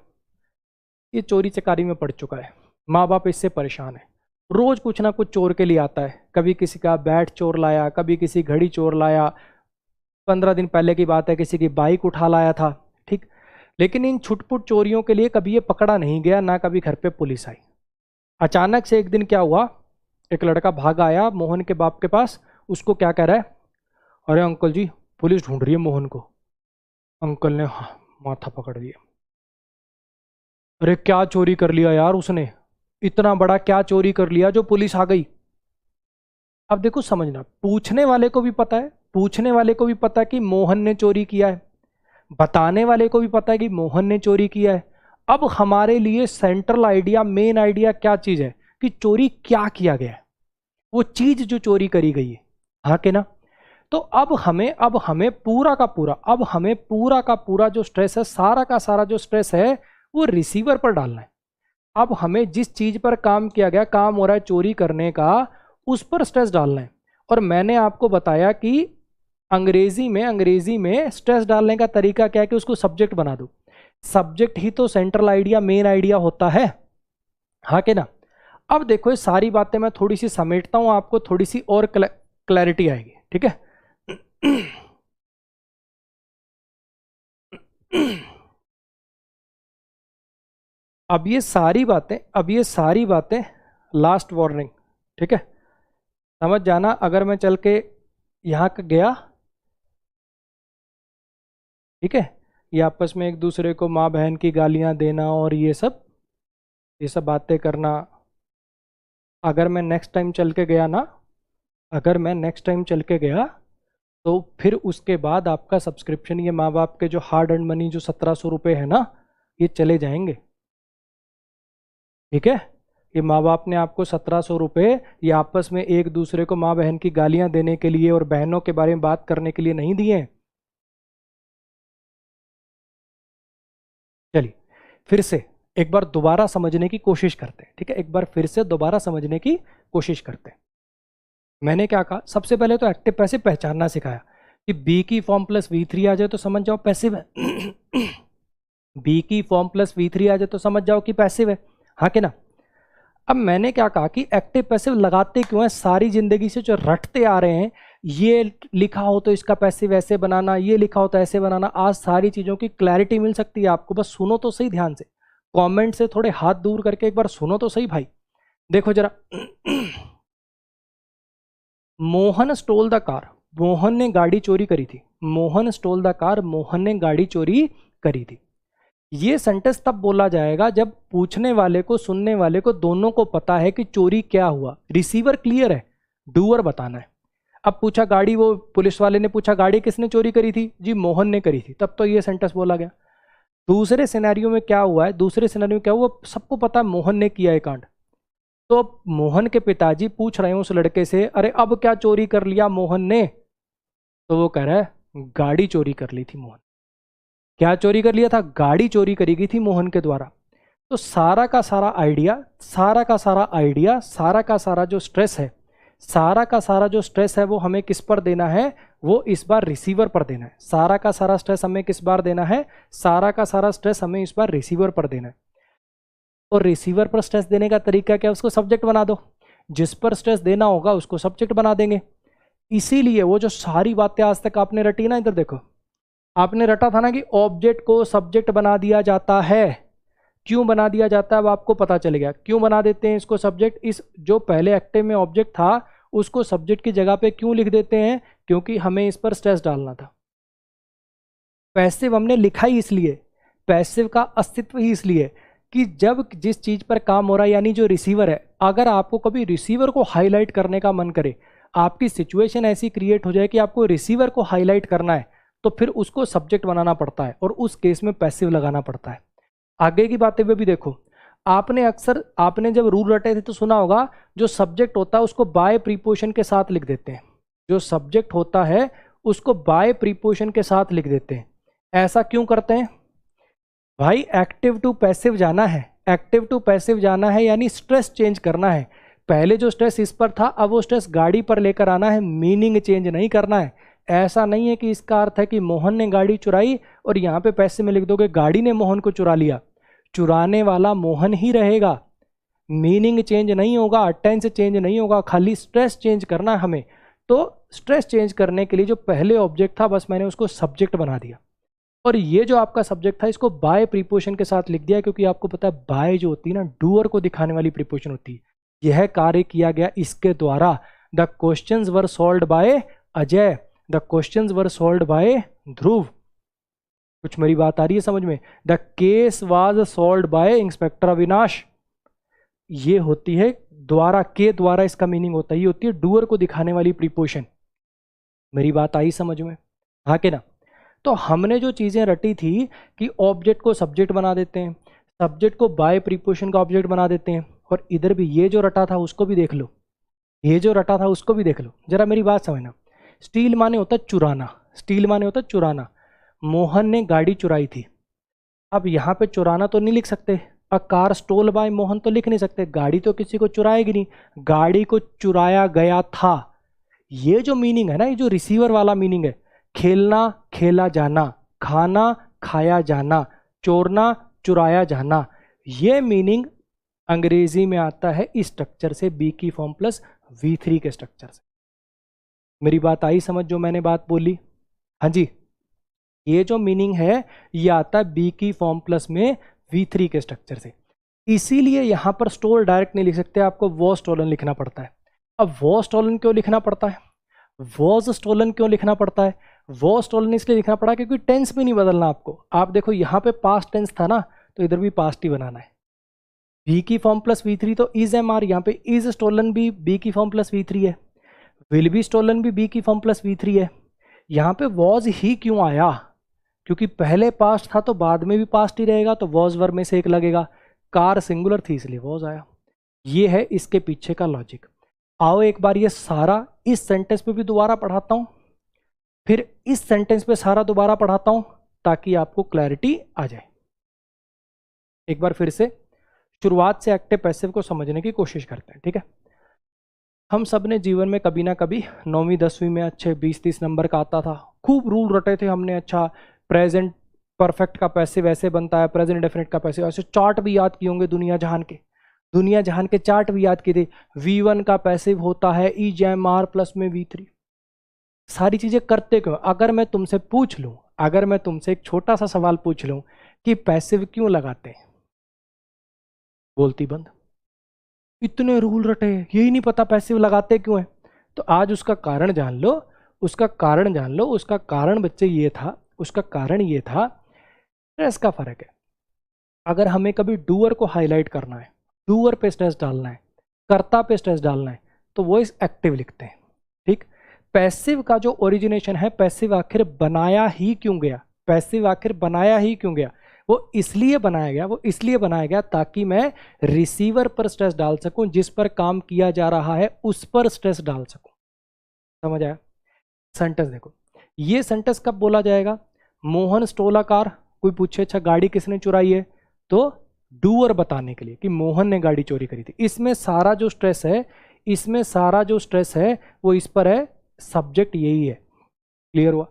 ये चोरी चकारी में पड़ चुका है, माँ बाप इससे परेशान है, रोज कुछ ना कुछ चोर के लिए आता है। कभी किसी का बैट चोर लाया, कभी किसी घड़ी चोर लाया, 15 दिन पहले की बात है किसी की बाइक उठा लाया था। ठीक, लेकिन इन छुटपुट चोरियों के लिए कभी ये पकड़ा नहीं गया, ना कभी घर पे पुलिस आई। अचानक से एक दिन क्या हुआ, एक लड़का भागा आया मोहन के बाप के पास, उसको क्या कह रहा है? अरे अंकल जी पुलिस ढूंढ रही है मोहन को। अंकल ने माथा पकड़ लिया, अरे क्या चोरी कर लिया यार उसने, इतना बड़ा क्या चोरी कर लिया जो पुलिस आ गई? अब देखो समझना, पूछने वाले को भी पता है, पूछने वाले को भी पता है कि मोहन ने चोरी किया है, बताने वाले को भी पता है कि मोहन ने चोरी किया है। अब हमारे लिए सेंट्रल आइडिया, मेन आइडिया क्या चीज है? कि चोरी क्या किया गया है, वो चीज जो चोरी करी गई है। हाँ कि ना? तो अब हमें पूरा का पूरा जो स्ट्रेस है, सारा का सारा जो स्ट्रेस है वो रिसीवर पर डालना है। अब हमें जिस चीज पर काम किया गया, काम हो रहा है चोरी करने का, उस पर स्ट्रेस डालना है। और मैंने आपको बताया कि अंग्रेजी में स्ट्रेस डालने का तरीका क्या है कि उसको सब्जेक्ट बना दो। सब्जेक्ट ही तो सेंट्रल आइडिया, मेन आइडिया होता है। हाँ कि ना? अब देखो ये सारी बातें मैं थोड़ी सी समेटता हूं, आपको थोड़ी सी और क्लैरिटी आएगी। ठीक है, अब ये सारी बातें लास्ट वार्निंग। ठीक है, समझ जाना, अगर मैं चल के यहाँ गया, ठीक है, ये आपस में एक दूसरे को माँ बहन की गालियाँ देना और ये सब बातें करना, अगर मैं नेक्स्ट टाइम चल के गया तो फिर उसके बाद आपका सब्सक्रिप्शन, ये माँ बाप के जो हार्ड अर्न मनी जो 1700 रुपये है ना, ये चले जाएंगे। ठीक है, ये माँ बाप ने आपको 1700 रुपये ये आपस में एक दूसरे को माँ बहन की गालियां देने के लिए और बहनों के बारे में बात करने के लिए नहीं दिए। चलिए फिर से एक बार दोबारा समझने की कोशिश करते हैं। ठीक है, एक बार फिर से दोबारा समझने की कोशिश करते हैं। मैंने क्या कहा? सबसे पहले तो एक्टिव पैसिव पहचानना सिखाया कि बी की फॉर्म प्लस V3 आ जाए तो समझ जाओ पैसिव है। बी की फॉर्म प्लस V3 आ जाए तो समझ जाओ कि पैसिव है। हाँ कि ना? अब मैंने क्या कहा कि एक्टिव पैसिव लगाते क्यों है? सारी जिंदगी से जो रटते आ रहे हैं, ये लिखा हो तो इसका पैसिव ऐसे बनाना, ये लिखा हो तो ऐसे बनाना, आज सारी चीजों की क्लैरिटी मिल सकती है आपको। बस सुनो तो सही ध्यान से, कमेंट से थोड़े हाथ दूर करके एक बार सुनो तो सही भाई। देखो जरा, Mohan stole the car, Mohan ने गाड़ी चोरी करी थी। Mohan stole the car, Mohan ने गाड़ी चोरी करी थी। ये सेंटेंस तब बोला जाएगा जब पूछने वाले को, सुनने वाले को, दोनों को पता है कि चोरी क्या हुआ। रिसीवर क्लियर है, डूअर बताना है। अब पूछा गाड़ी, वो पुलिस वाले ने पूछा गाड़ी किसने चोरी करी थी? जी मोहन ने करी थी। तब तो ये सेंटेंस बोला गया। दूसरे सिनेरियो में क्या हुआ है? दूसरे सिनेरियो में क्या हुआ? सबको पता है मोहन ने किया है कांड। तो मोहन के पिताजी पूछ रहे हैं उस लड़के से, अरे अब क्या चोरी कर लिया मोहन ने? तो वो कह रहा है गाड़ी चोरी कर ली थी मोहन। क्या चोरी कर लिया था? गाड़ी चोरी करी गई थी मोहन के द्वारा। तो सारा का सारा आइडिया, सारा का सारा जो स्ट्रेस है, सारा का सारा जो स्ट्रेस है वो हमें किस पर देना है? वो इस बार रिसीवर पर देना है। सारा का सारा स्ट्रेस हमें किस बार देना है? सारा का सारा स्ट्रेस हमें इस बार रिसीवर पर देना है। और रिसीवर पर स्ट्रेस देने का तरीका क्या? उसको सब्जेक्ट बना दो। जिस पर स्ट्रेस देना होगा उसको सब्जेक्ट बना देंगे। इसीलिए वो जो सारी बातें आज तक आपने रटी ना, इधर देखो, आपने रटा था ना कि ऑब्जेक्ट को सब्जेक्ट बना दिया जाता है। क्यों बना दिया जाता है अब आपको पता चल गया। क्यों बना देते हैं इसको सब्जेक्ट? इस जो पहले एक्टिव में ऑब्जेक्ट था उसको सब्जेक्ट की जगह पे क्यों लिख देते हैं? क्योंकि हमें इस पर स्ट्रेस डालना था। पैसिव हमने लिखा ही इसलिए, पैसिव का अस्तित्व ही इसलिए कि जब जिस चीज पर काम हो रहा है, यानी जो रिसीवर है, अगर आपको कभी रिसीवर को हाईलाइट करने का मन करे, आपकी सिचुएशन ऐसी क्रिएट हो जाए कि आपको रिसीवर को हाईलाइट करना है, तो फिर उसको सब्जेक्ट बनाना पड़ता है और उस केस में पैसिव लगाना पड़ता है। आगे की बातें भी देखो, आपने जब रूल रटे थे तो सुना होगा, जो सब्जेक्ट होता है उसको बाय प्रीपोजिशन के साथ लिख देते हैं। जो सब्जेक्ट होता है उसको बाय प्रीपोजिशन के साथ लिख देते हैं। ऐसा क्यों करते हैं भाई? एक्टिव टू पैसिव जाना है, एक्टिव टू पैसिव जाना है, यानी स्ट्रेस चेंज करना है। पहले जो स्ट्रेस इस पर था, अब वो स्ट्रेस गाड़ी पर लेकर आना है, मीनिंग चेंज नहीं करना है। ऐसा नहीं है कि इसका अर्थ है कि मोहन ने गाड़ी चुराई और यहाँ पे पैसे में लिख दोगे गाड़ी ने मोहन को चुरा लिया। चुराने वाला मोहन ही रहेगा, मीनिंग चेंज नहीं होगा, टेंस चेंज नहीं होगा, खाली स्ट्रेस चेंज करना है हमें। तो स्ट्रेस चेंज करने के लिए जो पहले ऑब्जेक्ट था, बस मैंने उसको सब्जेक्ट बना दिया, और ये जो आपका सब्जेक्ट था इसको बाय प्रीपोजिशन के साथ लिख दिया, क्योंकि आपको पता है बाय जो होती है ना, डूअर को दिखाने वाली प्रीपोजिशन होती है। यह कार्य किया गया इसके द्वारा। The questions were solved by Ajay, the questions were solved by Dhruv. कुछ मेरी बात आ रही है समझ में? The case was solved by inspector Avinash. ये होती है द्वारा, के द्वारा इसका मीनिंग होता है, ये होती है डूअर को दिखाने वाली प्रीपोजिशन। मेरी बात आई समझ में? हाँ के ना? तो हमने जो चीजें रटी थी कि ऑब्जेक्ट को सब्जेक्ट बना देते हैं, सब्जेक्ट को बाय प्रीपोजिशन का ऑब्जेक्ट बना देते हैं, और इधर भी ये जो रटा था उसको भी देख लो, ये जो रटा था उसको भी देख लो। जरा मेरी बात समझना। स्टील माने होता चुराना, स्टील माने होता चुराना। मोहन ने गाड़ी चुराई थी, अब यहाँ पे चुराना तो नहीं लिख सकते, a car stole by Mohan तो लिख नहीं सकते, गाड़ी तो किसी को चुराएगी नहीं, गाड़ी को चुराया गया था। ये जो मीनिंग है ना, ये जो रिसीवर वाला मीनिंग है, खेलना खेला जाना, खाना खाया जाना, चोरना चुराया जाना, ये मीनिंग अंग्रेजी में आता है इस स्ट्रक्चर से, बी की फॉर्म प्लस V3 के स्ट्रक्चर से। मेरी बात आई समझ जो मैंने बात बोली? हाँ जी, ये जो मीनिंग है ये आता है बी की फॉर्म प्लस में V3 के स्ट्रक्चर से। इसीलिए यहां पर स्टोल डायरेक्ट नहीं लिख सकते, आपको वॉज स्टोलन लिखना पड़ता है। अब वॉज स्टोलन क्यों लिखना पड़ता है? वॉज स्टोलन क्यों लिखना पड़ता है? वॉज स्टोलन इसलिए लिखना पड़ा क्योंकि टेंस भी नहीं बदलना आपको। आप देखो यहाँ पे पास्ट टेंस था ना, तो इधर भी पास्ट ही बनाना है। बी की फॉर्म प्लस V3 तो इज एम आर, यहाँ पे इज स्टोलन भी बी की फॉर्म प्लस V3 है, विल बी स्टोलन भी बी की फॉर्म प्लस V3 है। यहाँ पे वॉज ही क्यों आया? क्योंकि पहले पास्ट था तो बाद में भी पास्ट ही रहेगा, तो वॉज वर्ब में से एक लगेगा। कार सिंगुलर थी इसलिए वॉज आया। ये है इसके पीछे का लॉजिक। आओ एक बार ये सारा इस सेंटेंस पे भी दोबारा पढ़ाता हूं, फिर इस सेंटेंस पे सारा दोबारा पढ़ाता हूं, ताकि आपको क्लैरिटी आ जाए। एक बार फिर से शुरुआत से एक्टिव पैसिव को समझने की कोशिश करते हैं, ठीक है? हम सब ने जीवन में कभी ना कभी 9वीं 10वीं में अच्छे 20-30 नंबर का आता था, खूब रूल रटे थे हमने। अच्छा, प्रेजेंट परफेक्ट का पैसिव ऐसे बनता है, प्रेजेंट डेफिनेट का पैसिव ऐसे, चार्ट भी याद किए होंगे दुनिया जहान के चार्ट भी याद किए थे। V1 का पैसिव होता है EJMR प्लस में V3। सारी चीजें करते क्यों? अगर मैं तुमसे पूछ लूं, अगर मैं तुमसे एक छोटा सा सवाल पूछ लूं कि पैसिव क्यों लगाते हैं, बोलती बंद। इतने रूल रटे, यही नहीं पता पैसिव लगाते क्यों है। तो आज उसका कारण जान लो, उसका कारण जान लो। उसका कारण बच्चे ये था, उसका कारण ये था, स्ट्रेस का फर्क है। अगर हमें कभी डूअर को हाईलाइट करना है, डूअर पे स्ट्रेस डालना है, कर्ता पे स्ट्रेस डालना है, तो वो इस एक्टिव लिखते हैं, ठीक? पैसिव का जो ओरिजिनेशन है, पैसिव आखिर बनाया ही क्यों गया, पैसिव आखिर बनाया ही क्यों गया, वो इसलिए बनाया गया ताकि मैं रिसीवर पर स्ट्रेस डाल सकूं, जिस पर काम किया जा रहा है उस पर स्ट्रेस डाल सकूं। समझ आया? सेंटेंस देखो, ये सेंटेंस कब बोला जाएगा? मोहन स्टोला कार, कोई पूछे अच्छा गाड़ी किसने चुराई है, तो डूअर बताने के लिए कि मोहन ने गाड़ी चोरी करी थी। इसमें सारा जो स्ट्रेस है वो इस पर है, सब्जेक्ट यही है। क्लियर हुआ?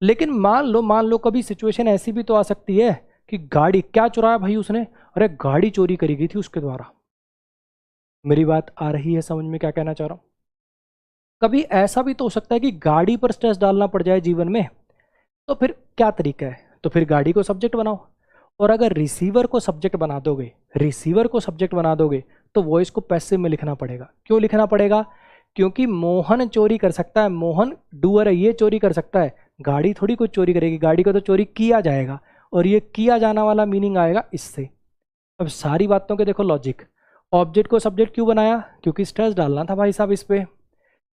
लेकिन मान लो कभी सिचुएशन ऐसी भी तो आ सकती है कि गाड़ी क्या चुराया भाई उसने, अरे गाड़ी चोरी करी गई थी उसके द्वारा। मेरी बात आ रही है समझ में क्या कहना चाह रहा हूं? कभी ऐसा भी तो हो सकता है कि गाड़ी पर स्ट्रेस डालना पड़ जाए जीवन में, तो फिर क्या तरीका है? तो फिर गाड़ी को सब्जेक्ट बनाओ, और अगर रिसीवर को सब्जेक्ट बना दोगे तो वॉइस को पैसिव में लिखना पड़ेगा। क्यों लिखना पड़ेगा? क्योंकि मोहन चोरी कर सकता है, मोहन डूअर है, ये चोरी कर सकता है, गाड़ी थोड़ी कुछ चोरी करेगी, गाड़ी को तो चोरी किया जाएगा, और ये किया जाना वाला मीनिंग आएगा इससे। अब सारी बातों के देखो लॉजिक। ऑब्जेक्ट को सब्जेक्ट क्यों बनाया? क्योंकि स्ट्रेस डालना था भाई साहब इस पे।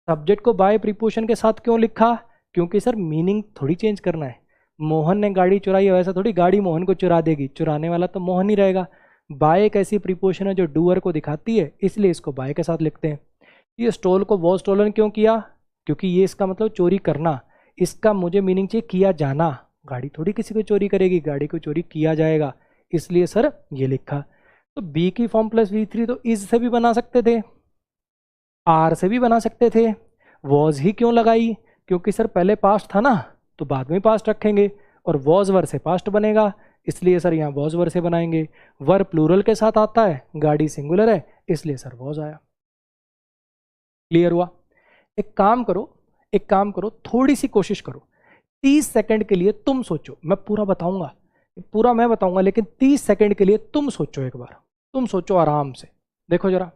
सब्जेक्ट को बाय प्रीपोजिशन के साथ क्यों लिखा? क्योंकि सर मीनिंग थोड़ी चेंज करना है। मोहन ने गाड़ी चुराई है, वैसा थोड़ी गाड़ी मोहन को चुरा देगी, चुराने वाला तो मोहन ही रहेगा। बाय एक ऐसी प्रीपोजिशन है जो डूअर को दिखाती है, इसलिए इसको बाय के साथ लिखते हैं। ये स्टोल को वॉज स्टोलन क्यों किया? क्योंकि ये इसका मतलब चोरी करना, इसका मुझे मीनिंग चाहिए किया जाना। गाड़ी थोड़ी किसी को चोरी करेगी, गाड़ी को चोरी किया जाएगा, इसलिए सर ये लिखा। तो बी की फॉर्म प्लस V3 तो इज से भी बना सकते थे, आर से भी बना सकते थे। वॉज ही क्यों लगाई? क्योंकि सर पहले पास्ट था ना, तो बाद में पास्ट रखेंगे, और वॉज वर से पास्ट बनेगा, इसलिए सर यहाँ वॉज वर से बनाएंगे। वर प्लूरल के साथ आता है, गाड़ी सिंगुलर है, इसलिए सर वॉज आया। क्लियर हुआ? एक काम करो, थोड़ी सी कोशिश करो, 30 सेकंड के लिए तुम सोचो, मैं पूरा बताऊंगा, पूरा मैं बताऊंगा, लेकिन 30 सेकंड के लिए तुम सोचो, एक बार तुम सोचो आराम से। देखो जरा,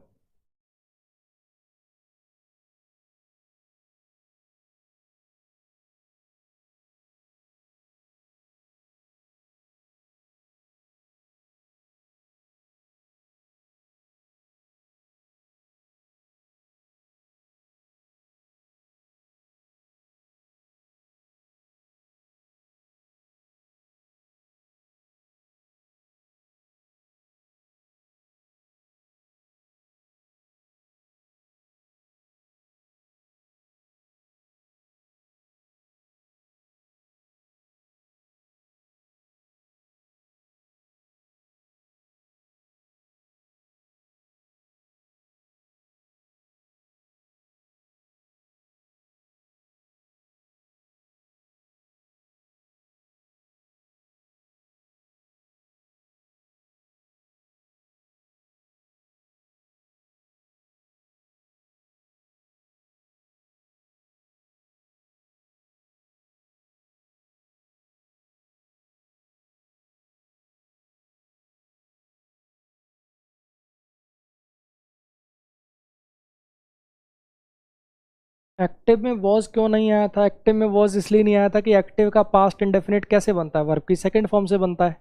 एक्टिव में वॉज क्यों नहीं आया था? एक्टिव में वॉज इसलिए नहीं आया था कि एक्टिव का पास्ट इंडेफिनिट कैसे बनता है? वर्ब की सेकंड फॉर्म से बनता है।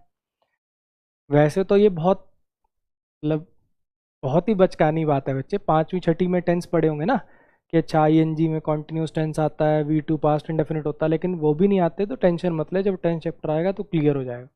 वैसे तो ये बहुत मतलब बहुत ही बचकानी बात है बच्चे, पांचवी छठी में टेंस पढ़े होंगे ना कि अच्छा ING में कॉन्टिन्यूस टेंस आता है, V2 पास्ट इंडेफिनिट होता है, लेकिन वो भी नहीं आते, तो टेंशन मत ले, जब टेंस चैप्टर आएगा तो क्लियर हो जाएगा।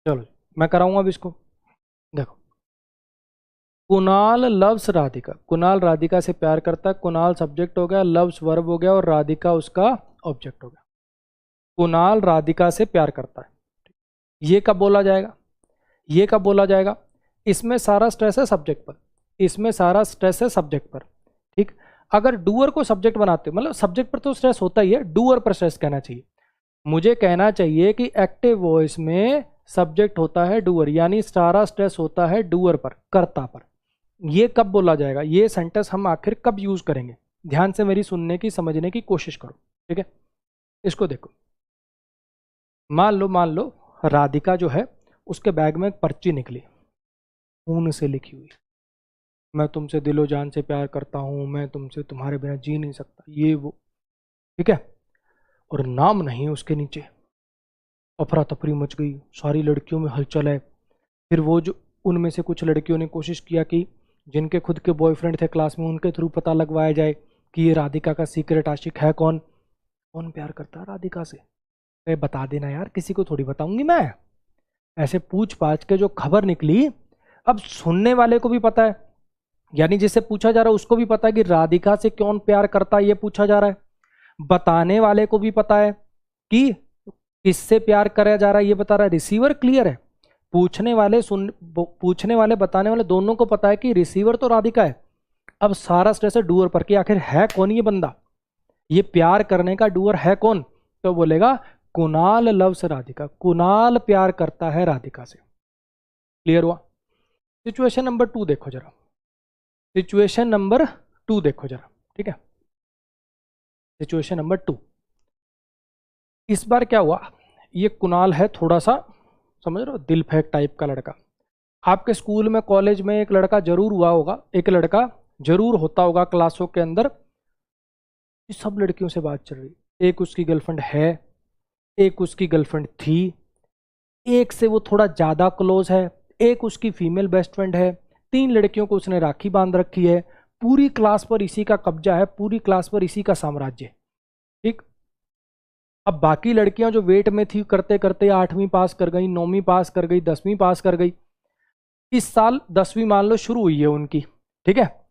चलो मैं कराऊंगा अब इसको। देखो, कुणाल लव्स राधिका, कुणाल राधिका से प्यार करता है, कुणाल सब्जेक्ट हो गया, लव्स वर्ब हो गया, और राधिका उसका ऑब्जेक्ट हो गया। कुणाल राधिका से प्यार करता है, ये कब बोला जाएगा? ये कब बोला जाएगा? इसमें सारा स्ट्रेस है सब्जेक्ट पर, इसमें सारा स्ट्रेस है सब्जेक्ट पर, ठीक। अगर डूअर को सब्जेक्ट बनाते हो, मतलब सब्जेक्ट पर तो स्ट्रेस होता ही है, डूअर पर स्ट्रेस कहना चाहिए। मुझे कहना चाहिए कि एक्टिव वॉइस में सब्जेक्ट होता है डूअर, यानी सारा स्ट्रेस होता है डूअर पर, कर्ता पर। ये कब बोला जाएगा? ये सेंटेंस हम आखिर कब यूज करेंगे? ध्यान से मेरी सुनने की, समझने की कोशिश करो, ठीक है। इसको देखो, मान लो राधिका जो है उसके बैग में एक पर्ची निकली, खून से लिखी हुई, मैं तुमसे दिलो जान से प्यार करता हूँ, मैं तुमसे तुम्हारे बिना जी नहीं सकता, ये वो, ठीक है। और नाम नहीं उसके नीचे। अफरा तफरी मच गई, सारी लड़कियों में हलचल है। फिर वो जो उनमें से कुछ लड़कियों ने कोशिश किया कि जिनके खुद के बॉयफ्रेंड थे क्लास में, उनके थ्रू पता लगवाया जाए कि ये राधिका का सीक्रेट आशिक है कौन, कौन प्यार करता है राधिका से। अरे बता देना यार, किसी को थोड़ी बताऊंगी मैं। ऐसे पूछ पाछ के जो खबर निकली, अब सुनने वाले को भी पता है, यानी जिससे पूछा जा रहा है उसको भी पता है कि राधिका से कौन प्यार करता है, ये पूछा जा रहा है। बताने वाले को भी पता है कि किससे प्यार करा जा रहा है, ये बता रहा है। रिसीवर क्लियर है, पूछने वाले बताने वाले दोनों को पता है कि रिसीवर तो राधिका है। अब सारा स्ट्रेस है डूअर पर कि आखिर है कौन ये बंदा, ये प्यार करने का डूअर है कौन। तो बोलेगा कुणाल लव्स राधिका, कुणाल प्यार करता है राधिका से। क्लियर हुआ? सिचुएशन नंबर 2 देखो जरा, सिचुएशन नंबर 2 देखो जरा, ठीक है। सिचुएशन नंबर 2, इस बार क्या हुआ, ये कुणाल है थोड़ा सा, समझ रहे हो, दिल फेंक टाइप का लड़का। आपके स्कूल में कॉलेज में एक लड़का जरूर हुआ होगा, एक लड़का जरूर होता होगा क्लासों के अंदर, सब लड़कियों से बात चल रही, एक उसकी गर्लफ्रेंड है, एक उसकी गर्लफ्रेंड थी, एक से वो थोड़ा ज़्यादा क्लोज है, एक उसकी फीमेल बेस्ट फ्रेंड है, 3 लड़कियों को उसने राखी बांध रखी है, पूरी क्लास पर इसी का कब्जा है, पूरी क्लास पर इसी का साम्राज्य। ठीक, अब बाकी लड़कियां जो वेट में थी करते करते 8वीं पास कर गई, 9वीं पास कर गई, 10वीं पास कर गई, इस साल 10वीं मान लो शुरू हुई है उनकी, ठीक है।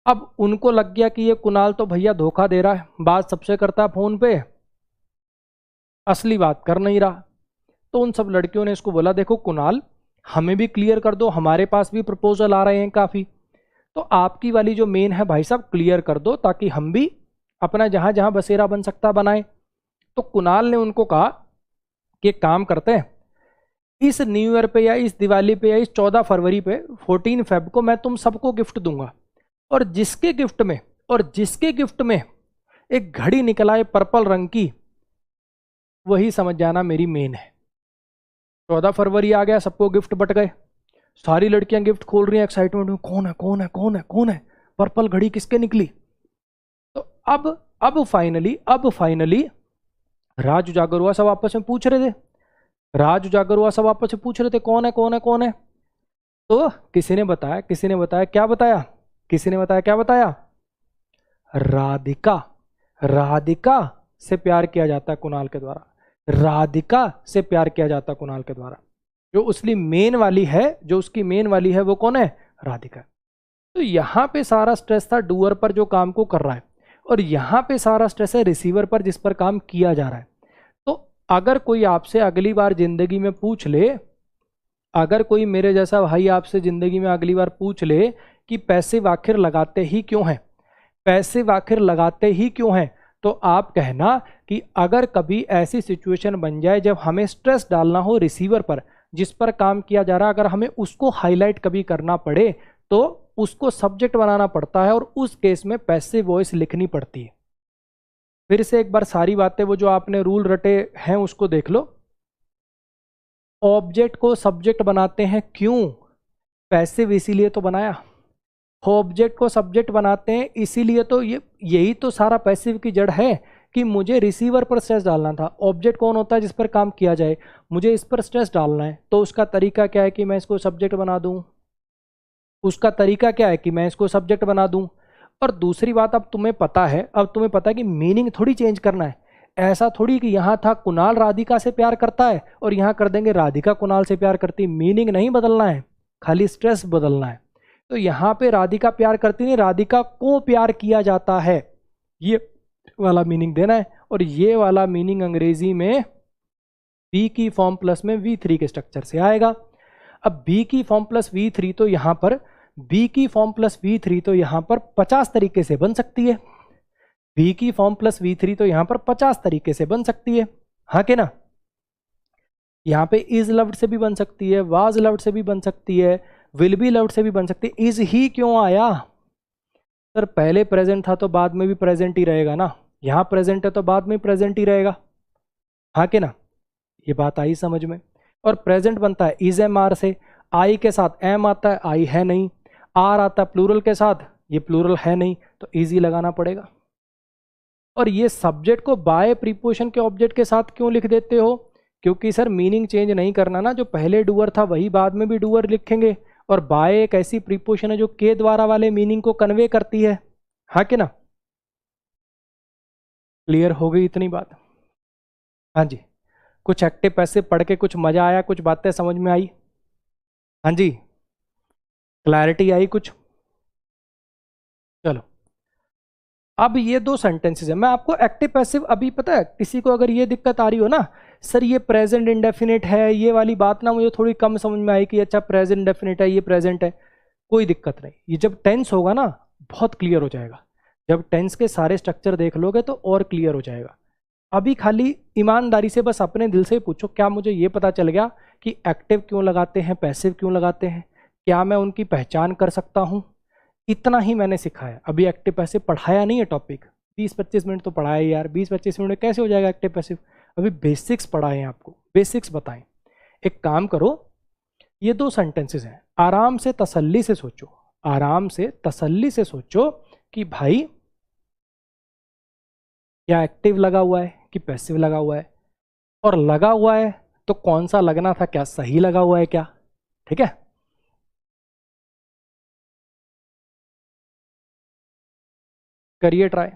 अब उनको लग गया कि ये कुणाल तो भैया धोखा दे रहा है, बात सबसे करता है फोन पे, असली बात कर नहीं रहा। तो उन सब लड़कियों ने इसको बोला, देखो कुणाल, हमें भी क्लियर कर दो, हमारे पास भी प्रपोजल आ रहे हैं काफ़ी, तो आपकी वाली जो मेन है भाई साहब क्लियर कर दो, ताकि हम भी अपना जहां जहां बसेरा बन सकता बनाए। तो कुणाल ने उनको कहा कि एक काम करते हैं, इस न्यू ईयर पे या इस दिवाली पे या इस 14 फरवरी पे 14 फेब को मैं तुम सबको गिफ्ट दूंगा, और जिसके गिफ्ट में एक घड़ी निकल आए पर्पल रंग की, वही समझ जाना मेरी मेन है। 14 फरवरी आ गया, सबको गिफ्ट बट गए, सारी लड़कियां गिफ्ट खोल रही हैं एक्साइटमेंट में, कौन है कौन है कौन है कौन है, पर्पल घड़ी किसके निकली। तो अब फाइनली राज उजागर हुआ, सब आपस में पूछ रहे थे, राज उजागर हुआ, सब आपस में पूछ रहे थे कौन है कौन है कौन है। तो किसी ने बताया क्या बताया, किसी ने बताया क्या बताया, राधिका से प्यार किया जाता है कुणाल के द्वारा, राधिका से प्यार किया जाता है कुणाल के द्वारा। जो उसकी मेन वाली है वो कौन है, राधिका। तो यहां पे सारा स्ट्रेस था डूअर पर जो काम को कर रहा है, और यहां पे सारा स्ट्रेस है रिसीवर पर जिस पर काम किया जा रहा है। तो अगर कोई आपसे अगली बार जिंदगी में पूछ ले, अगर कोई मेरे जैसा भाई आपसे जिंदगी में अगली बार पूछ ले कि पैसे आखिर लगाते ही क्यों हैं, तो आप कहना कि अगर कभी ऐसी सिचुएशन बन जाए जब हमें स्ट्रेस डालना हो रिसीवर पर जिस पर काम किया जा रहा है, अगर हमें उसको हाईलाइट कभी करना पड़े तो उसको सब्जेक्ट बनाना पड़ता है, और उस केस में पैसिव वॉइस लिखनी पड़ती है। फिर से एक बार सारी बातें वो जो आपने रूल रटे हैं उसको देख लो। ऑब्जेक्ट को सब्जेक्ट बनाते हैं क्यों, पैसिव इसीलिए तो बनाया। ऑब्जेक्ट को सब्जेक्ट बनाते हैं इसीलिए तो यही तो सारा पैसिव की जड़ है कि मुझे रिसीवर पर स्ट्रेस डालना था। ऑब्जेक्ट कौन होता है, जिस पर काम किया जाए, मुझे इस पर स्ट्रेस डालना है, तो उसका तरीका क्या है कि मैं इसको सब्जेक्ट बना दूं, और दूसरी बात, अब तुम्हें पता है कि मीनिंग थोड़ी चेंज करना है। ऐसा थोड़ी कि यहाँ था कुणाल राधिका से प्यार करता है और यहाँ कर देंगे राधिका कुणाल से प्यार करती है। मीनिंग नहीं बदलना है, खाली स्ट्रेस बदलना है। तो यहाँ पे राधिका प्यार करती नहीं, राधिका को प्यार किया जाता है, ये वाला मीनिंग देना है। और ये वाला मीनिंग अंग्रेजी में बी की फॉर्म प्लस में V3 के स्ट्रक्चर से आएगा। अब बी की फॉर्म प्लस V3 तो यहाँ पर तो यहाँ पर 50 तरीके से बन सकती है। बी की फॉर्म प्लस V3 तो यहाँ पर 50 तरीके से बन सकती है, हाँ के ना। यहाँ पे इज लव्ड से भी बन सकती है, वाज लव्ड से भी बन सकती है, विल बी लव्ड से भी बन सकती है। इज ही क्यों आया सर, पहले प्रेजेंट था तो बाद में भी प्रेजेंट ही रहेगा ना, यहाँ प्रेजेंट है तो बाद में प्रेजेंट ही रहेगा, हाँ के ना। ये बात आई समझ में। और प्रेजेंट बनता है इज एम आर से, आई के साथ एम आता है, आई है नहीं, आर आता है प्लूरल के साथ, ये प्लूरल है नहीं, तो इजी लगाना पड़ेगा। और ये सब्जेक्ट को बाय प्रीपोजिशन के ऑब्जेक्ट के साथ क्यों लिख देते हो, क्योंकि सर मीनिंग चेंज नहीं करना ना, जो पहले डूअर था वही बाद में भी डूअर लिखेंगे। और बाय एक ऐसी प्रीपोजिशन है जो के द्वारा वाले मीनिंग को कन्वे करती है, हाँ कि ना। क्लियर हो गई इतनी बात, हाँ जी। कुछ एक्टिव पैसिव पढ़ के कुछ मजा आया, कुछ बातें समझ में आई, हाँ जी, क्लैरिटी आई कुछ। चलो अब ये 2 सेंटेंसेस है, मैं आपको एक्टिव पैसिव अभी पता है, किसी को अगर ये दिक्कत आ रही हो ना सर ये प्रेजेंट इंडेफिनिट है, ये वाली बात ना मुझे थोड़ी कम समझ में आई कि अच्छा प्रेजेंट इंडेफिनिट है, ये प्रेजेंट है, कोई दिक्कत नहीं। ये जब टेंस होगा ना बहुत क्लियर हो जाएगा, जब टेंस के सारे स्ट्रक्चर देख लोगे तो और क्लियर हो जाएगा। अभी खाली ईमानदारी से बस अपने दिल से ही पूछो, क्या मुझे ये पता चल गया कि एक्टिव क्यों लगाते हैं, पैसिव क्यों लगाते हैं, क्या मैं उनकी पहचान कर सकता हूँ? इतना ही मैंने सिखाया, अभी एक्टिव पैसिव पढ़ाया नहीं है टॉपिक। 20-25 मिनट तो पढ़ाया यार, 20-25 मिनट में कैसे हो जाएगा एक्टिव पैसिव? अभी बेसिक्स पढ़ाए हैं आपको, बेसिक्स बताएं। एक काम करो, ये 2 सेंटेंसेस हैं, आराम से तसल्ली से सोचो, आराम से तसल्ली से सोचो कि भाई क्या एक्टिव लगा हुआ है कि पैसिव लगा हुआ है, और लगा हुआ है तो कौन सा लगना था, क्या सही लगा हुआ है क्या? ठीक है, करिए try.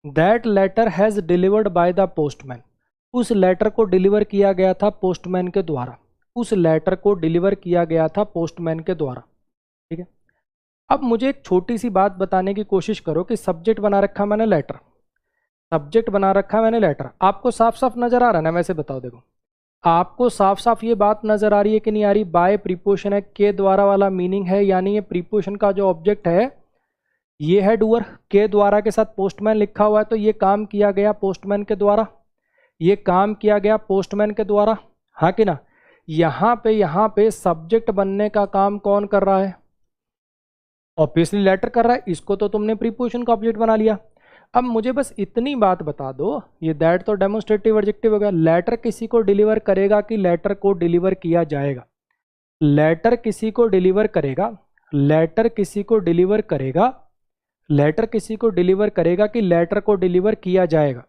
That letter has delivered by the postman, उस लेटर को डिलीवर किया गया था पोस्टमैन के द्वारा, उस लेटर को डिलीवर किया गया था पोस्टमैन के द्वारा। ठीक है, अब मुझे एक छोटी सी बात बताने की कोशिश करो कि सब्जेक्ट बना रखा मैंने लेटर, सब्जेक्ट बना रखा मैंने लेटर, आपको साफ साफ नजर आ रहा है ना? वैसे बताओ, देखो आपको साफ साफ ये बात नजर आ रही है कि नहीं आ रही? बाय प्रीपोजिशन है, के द्वारा वाला मीनिंग है, यानी ये प्रीपोजिशन का जो ऑब्जेक्ट है ये है डूअर, के द्वारा के साथ पोस्टमैन लिखा हुआ है, तो ये काम किया गया पोस्टमैन के द्वारा, ये काम किया गया पोस्टमैन के द्वारा, हाँ कि ना? यहाँ पे सब्जेक्ट बनने का काम कौन कर रहा है? ऑब्वियसली लेटर कर रहा है, इसको तो तुमने प्रीपोजिशन का ऑब्जेक्ट बना लिया। अब मुझे बस इतनी बात बता दो, ये दैट तो डेमोन्स्ट्रेटिव एडजेक्टिव हो गया, लेटर किसी को डिलीवर करेगा कि लेटर को डिलीवर किया जाएगा? लेटर किसी को डिलीवर करेगा, लेटर किसी को डिलीवर करेगा, लेटर किसी को डिलीवर करेगा कि लेटर को डिलीवर किया जाएगा?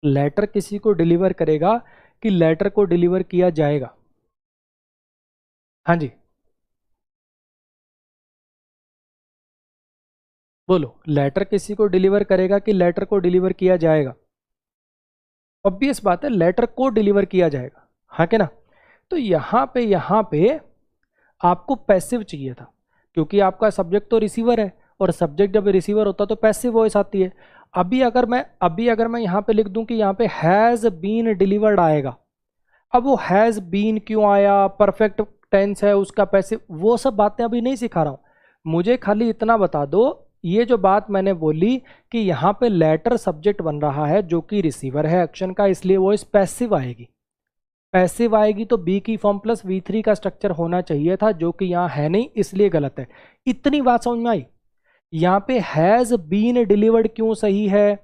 लेटर किसी को डिलीवर करेगा कि लेटर को डिलीवर किया जाएगा? हाँ जी बोलो, लेटर किसी को डिलीवर करेगा कि लेटर को डिलीवर किया जाएगा? ऑब्वियस बात है, लेटर को डिलीवर किया जाएगा, हाँ कि ना? तो यहाँ पे आपको पैसिव चाहिए था, क्योंकि आपका सब्जेक्ट तो रिसीवर है, और सब्जेक्ट जब रिसीवर होता तो पैसिव वॉइस आती है। अभी अगर मैं यहाँ पे लिख दूं कि यहाँ पे हैज़ बीन डिलीवर्ड आएगा, अब वो हैज़ बीन क्यों आया, परफेक्ट टेंस है उसका, पैसिव, वो सब बातें अभी नहीं सिखा रहा हूँ। मुझे खाली इतना बता दो, ये जो बात मैंने बोली कि यहाँ पे लेटर सब्जेक्ट बन रहा है जो कि रिसीवर है एक्शन का, इसलिए वॉइस पैसिव आएगी, पैसिव आएगी तो बी की फॉर्म प्लस V3 का स्ट्रक्चर होना चाहिए था, जो कि यहाँ है नहीं, इसलिए गलत है। इतनी बात समझ में आई? यहाँ पे हैज बीन डिलीवर्ड क्यों सही है,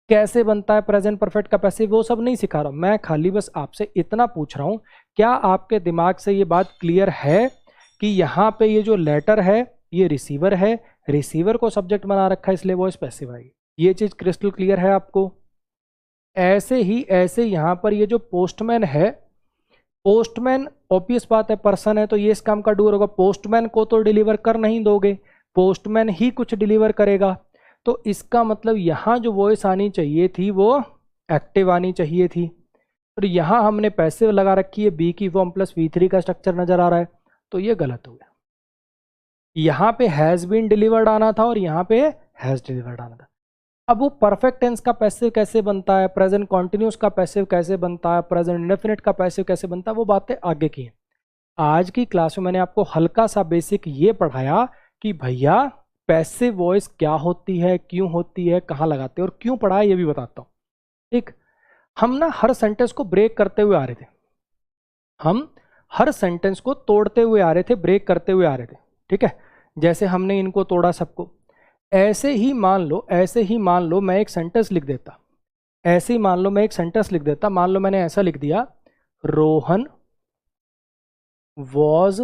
कैसे बनता है प्रेजेंट परफेक्ट का पैसिव, वो सब नहीं सिखा रहा हूं मैं, खाली बस आपसे इतना पूछ रहा हूं, क्या आपके दिमाग से ये बात क्लियर है कि यहाँ पे ये जो लेटर है ये रिसीवर है, रिसीवर को सब्जेक्ट बना रखा है, इसलिए वॉइस पैसिव आएगी। ये चीज क्रिस्टल क्लियर है आपको? ऐसे यहाँ पर ये जो पोस्टमैन है, पोस्टमैन ऑब्वियस बात है पर्सन है, तो ये इस काम का डूअर होगा, पोस्टमैन को तो डिलीवर कर नहीं दोगे, पोस्टमैन ही कुछ डिलीवर करेगा, तो इसका मतलब यहाँ जो वॉइस आनी चाहिए थी वो एक्टिव आनी चाहिए थी, और यहाँ हमने पैसिव लगा रखी है, बी की फॉर्म प्लस V3 का स्ट्रक्चर नजर आ रहा है, तो ये गलत हो गया। यहाँ पे हैज़ बीन डिलीवर्ड आना था और यहाँ पे हैज़ डिलीवर्ड आना था। अब वो परफेक्ट टेंस का पैसिव कैसे बनता है, प्रेजेंट कॉन्टिन्यूस का पैसिव कैसे बनता है, प्रेजेंट इंडेफिनिट का पैसिव कैसे बनता है, वो बातें आगे की हैं। आज की क्लास में मैंने आपको हल्का सा बेसिक ये पढ़ाया कि भैया पैसिव वॉइस क्या होती है, क्यों होती है, कहाँ लगाते हैं, और क्यों पढ़ाया ये भी बताता हूँ। ठीक, हम ना हर सेंटेंस को ब्रेक करते हुए आ रहे थे, हम हर सेंटेंस को तोड़ते हुए आ रहे थे, ब्रेक करते हुए आ रहे थे। ठीक है, जैसे हमने इनको तोड़ा सबको, ऐसे ही मान लो मैं एक सेंटेंस लिख देता, ऐसे ही मान लो मैं एक सेंटेंस लिख देता, मान लो मैंने ऐसा लिख दिया, Rohan was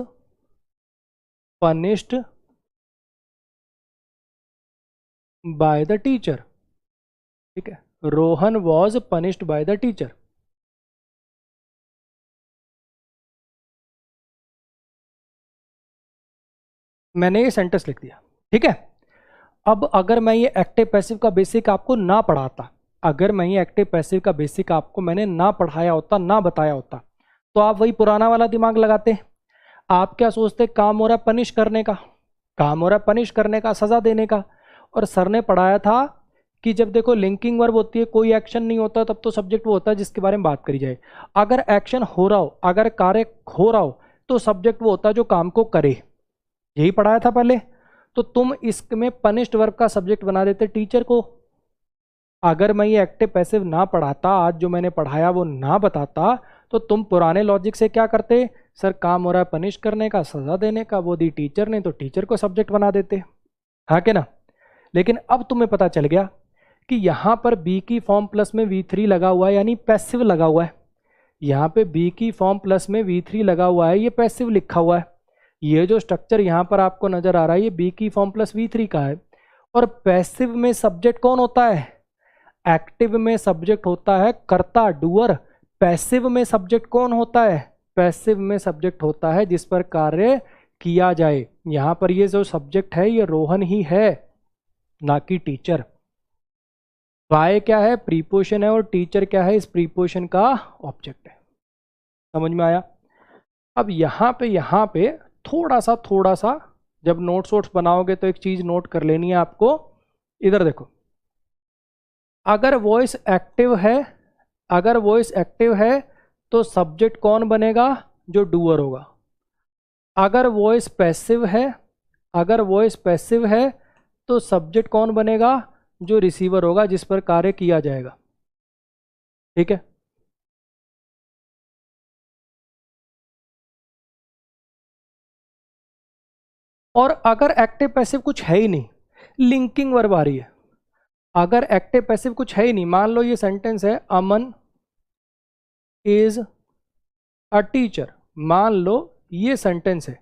punished by the teacher. ठीक है, Rohan was punished by the teacher. मैंने ये सेंटेंस लिख दिया। ठीक है, अब अगर मैं ये एक्टिव पैसिव का बेसिक आपको ना पढ़ाता, अगर मैं ये एक्टिव पैसिव का बेसिक आपको मैंने ना पढ़ाया होता, ना बताया होता, तो आप वही पुराना वाला दिमाग लगाते। आप क्या सोचते, काम हो रहा है पनिश करने का, काम हो रहा है पनिश करने का, सजा देने का। और सर ने पढ़ाया था कि जब देखो लिंकिंग वर्ब होती है, कोई एक्शन नहीं होता, तब तो सब्जेक्ट वो होता है जिसके बारे में बात करी जाए। अगर एक्शन हो रहा हो, अगर कार्य हो रहा हो, तो सब्जेक्ट वो होता है जो काम को करे। यही पढ़ाया था पहले। तो तुम इसमें पनिश्ड वर्ब का सब्जेक्ट बना देते टीचर को। अगर मैं ये एक्टिव पैसिव ना पढ़ाता, आज जो मैंने पढ़ाया वो ना बताता, तो तुम पुराने लॉजिक से क्या करते, सर काम हो रहा है पनिश करने का, सजा देने का, वो दी टीचर ने, तो टीचर को सब्जेक्ट बना देते। हाँ के ना। लेकिन अब तुम्हें पता चल गया कि यहां पर बी की फॉर्म प्लस में V3 लगा हुआ है, यानी पैसिव लगा हुआ है। यहाँ पे बी की फॉर्म प्लस में V3 लगा हुआ है, ये पैसिव लिखा हुआ है। ये जो स्ट्रक्चर यहाँ पर आपको नजर आ रहा है, ये बी की फॉर्म प्लस V3 का है। और पैसिव में सब्जेक्ट कौन होता है, एक्टिव में सब्जेक्ट होता है कर्ता, डूअर। पैसिव में सब्जेक्ट कौन होता है, पैसिव में सब्जेक्ट होता है जिस पर कार्य किया जाए। यहां पर ये जो सब्जेक्ट है ये रोहन ही है, ना कि टीचर। बाय क्या है, प्रीपोजिशन है, और टीचर क्या है, इस प्रीपोजिशन का ऑब्जेक्ट है। समझ में आया। अब यहाँ पे थोड़ा सा जब नोट्स वोट्स बनाओगे तो एक चीज नोट कर लेनी है आपको। इधर देखो, अगर वॉइस एक्टिव है, अगर वॉइस एक्टिव है तो सब्जेक्ट कौन बनेगा, जो डूअर होगा। अगर वॉइस पैसिव है, अगर वॉइस पैसिव है तो सब्जेक्ट कौन बनेगा, जो रिसीवर होगा, जिस पर कार्य किया जाएगा। ठीक है, और अगर एक्टिव पैसिव कुछ है ही नहीं, लिंकिंग वर्ब आ रही है, अगर एक्टिव पैसिव कुछ है ही नहीं, मान लो ये सेंटेंस है, अमन इज अ टीचर, मान लो ये सेंटेंस है,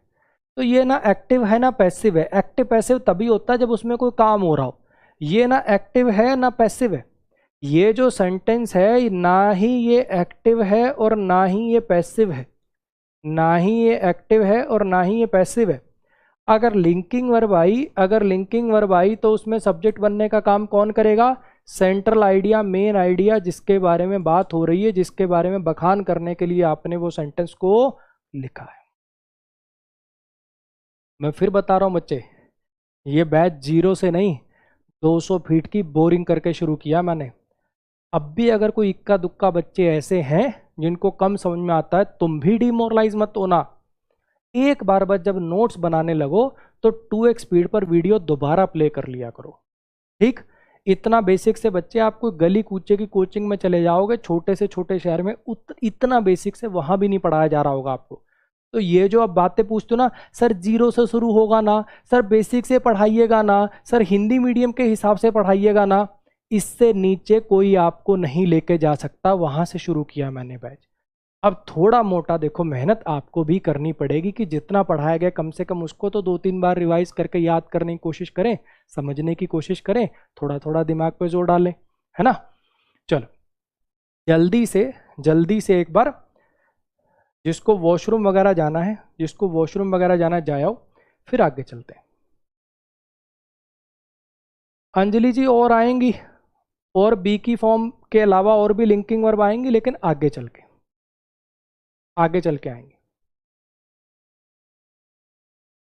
तो ये ना एक्टिव है ना पैसिव है। एक्टिव पैसिव तभी होता है जब उसमें कोई काम हो रहा हो। ये ना एक्टिव है ना पैसिव है। ये जो सेंटेंस है ना ही ये एक्टिव है और ना ही ये पैसिव है, ना ही ये एक्टिव है और ना ही ये पैसिव है। अगर लिंकिंग वर्ब आई, अगर लिंकिंग वर्ब आई तो उसमें सब्जेक्ट बनने का काम कौन करेगा, सेंट्रल आइडिया, मेन आइडिया, जिसके बारे में बात हो रही है, जिसके बारे में बखान करने के लिए आपने वो सेंटेंस को लिखा है। मैं फिर बता रहा हूं बच्चे, ये बैच 0 से नहीं, 200 फीट की बोरिंग करके शुरू किया मैंने। अब भी अगर कोई इक्का दुक्का बच्चे ऐसे हैं जिनको कम समझ में आता है, तुम भी डिमोरलाइज मत होना। एक बार बस जब नोट्स बनाने लगो तो 2x स्पीड पर वीडियो दोबारा प्ले कर लिया करो। ठीक, इतना बेसिक से बच्चे, आप कोई गली कूचे की कोचिंग में चले जाओगे छोटे से छोटे शहर में, इतना बेसिक से वहां भी नहीं पढ़ाया जा रहा होगा आपको। तो ये जो आप बातें पूछते हो ना, सर 0 से शुरू होगा ना, सर बेसिक से पढ़ाइएगा ना, सर हिंदी मीडियम के हिसाब से पढ़ाइएगा ना, इससे नीचे कोई आपको नहीं लेके जा सकता। वहां से शुरू किया मैंने बैच। अब थोड़ा मोटा देखो, मेहनत आपको भी करनी पड़ेगी कि जितना पढ़ाया गया कम से कम उसको तो 2-3 बार रिवाइज करके याद करने की कोशिश करें, समझने की कोशिश करें, थोड़ा थोड़ा दिमाग पे जोर डालें, है ना। चलो जल्दी से एक बार, जिसको वॉशरूम वगैरह जाना है, जिसको वॉशरूम वगैरह जाना है जाओ, फिर आगे चलते हैं। अंजलि जी और आएंगी, और बी की फॉर्म के अलावा और भी लिंकिंग वर्ब आएंगी, लेकिन आगे चल के, आगे चल के आएंगे।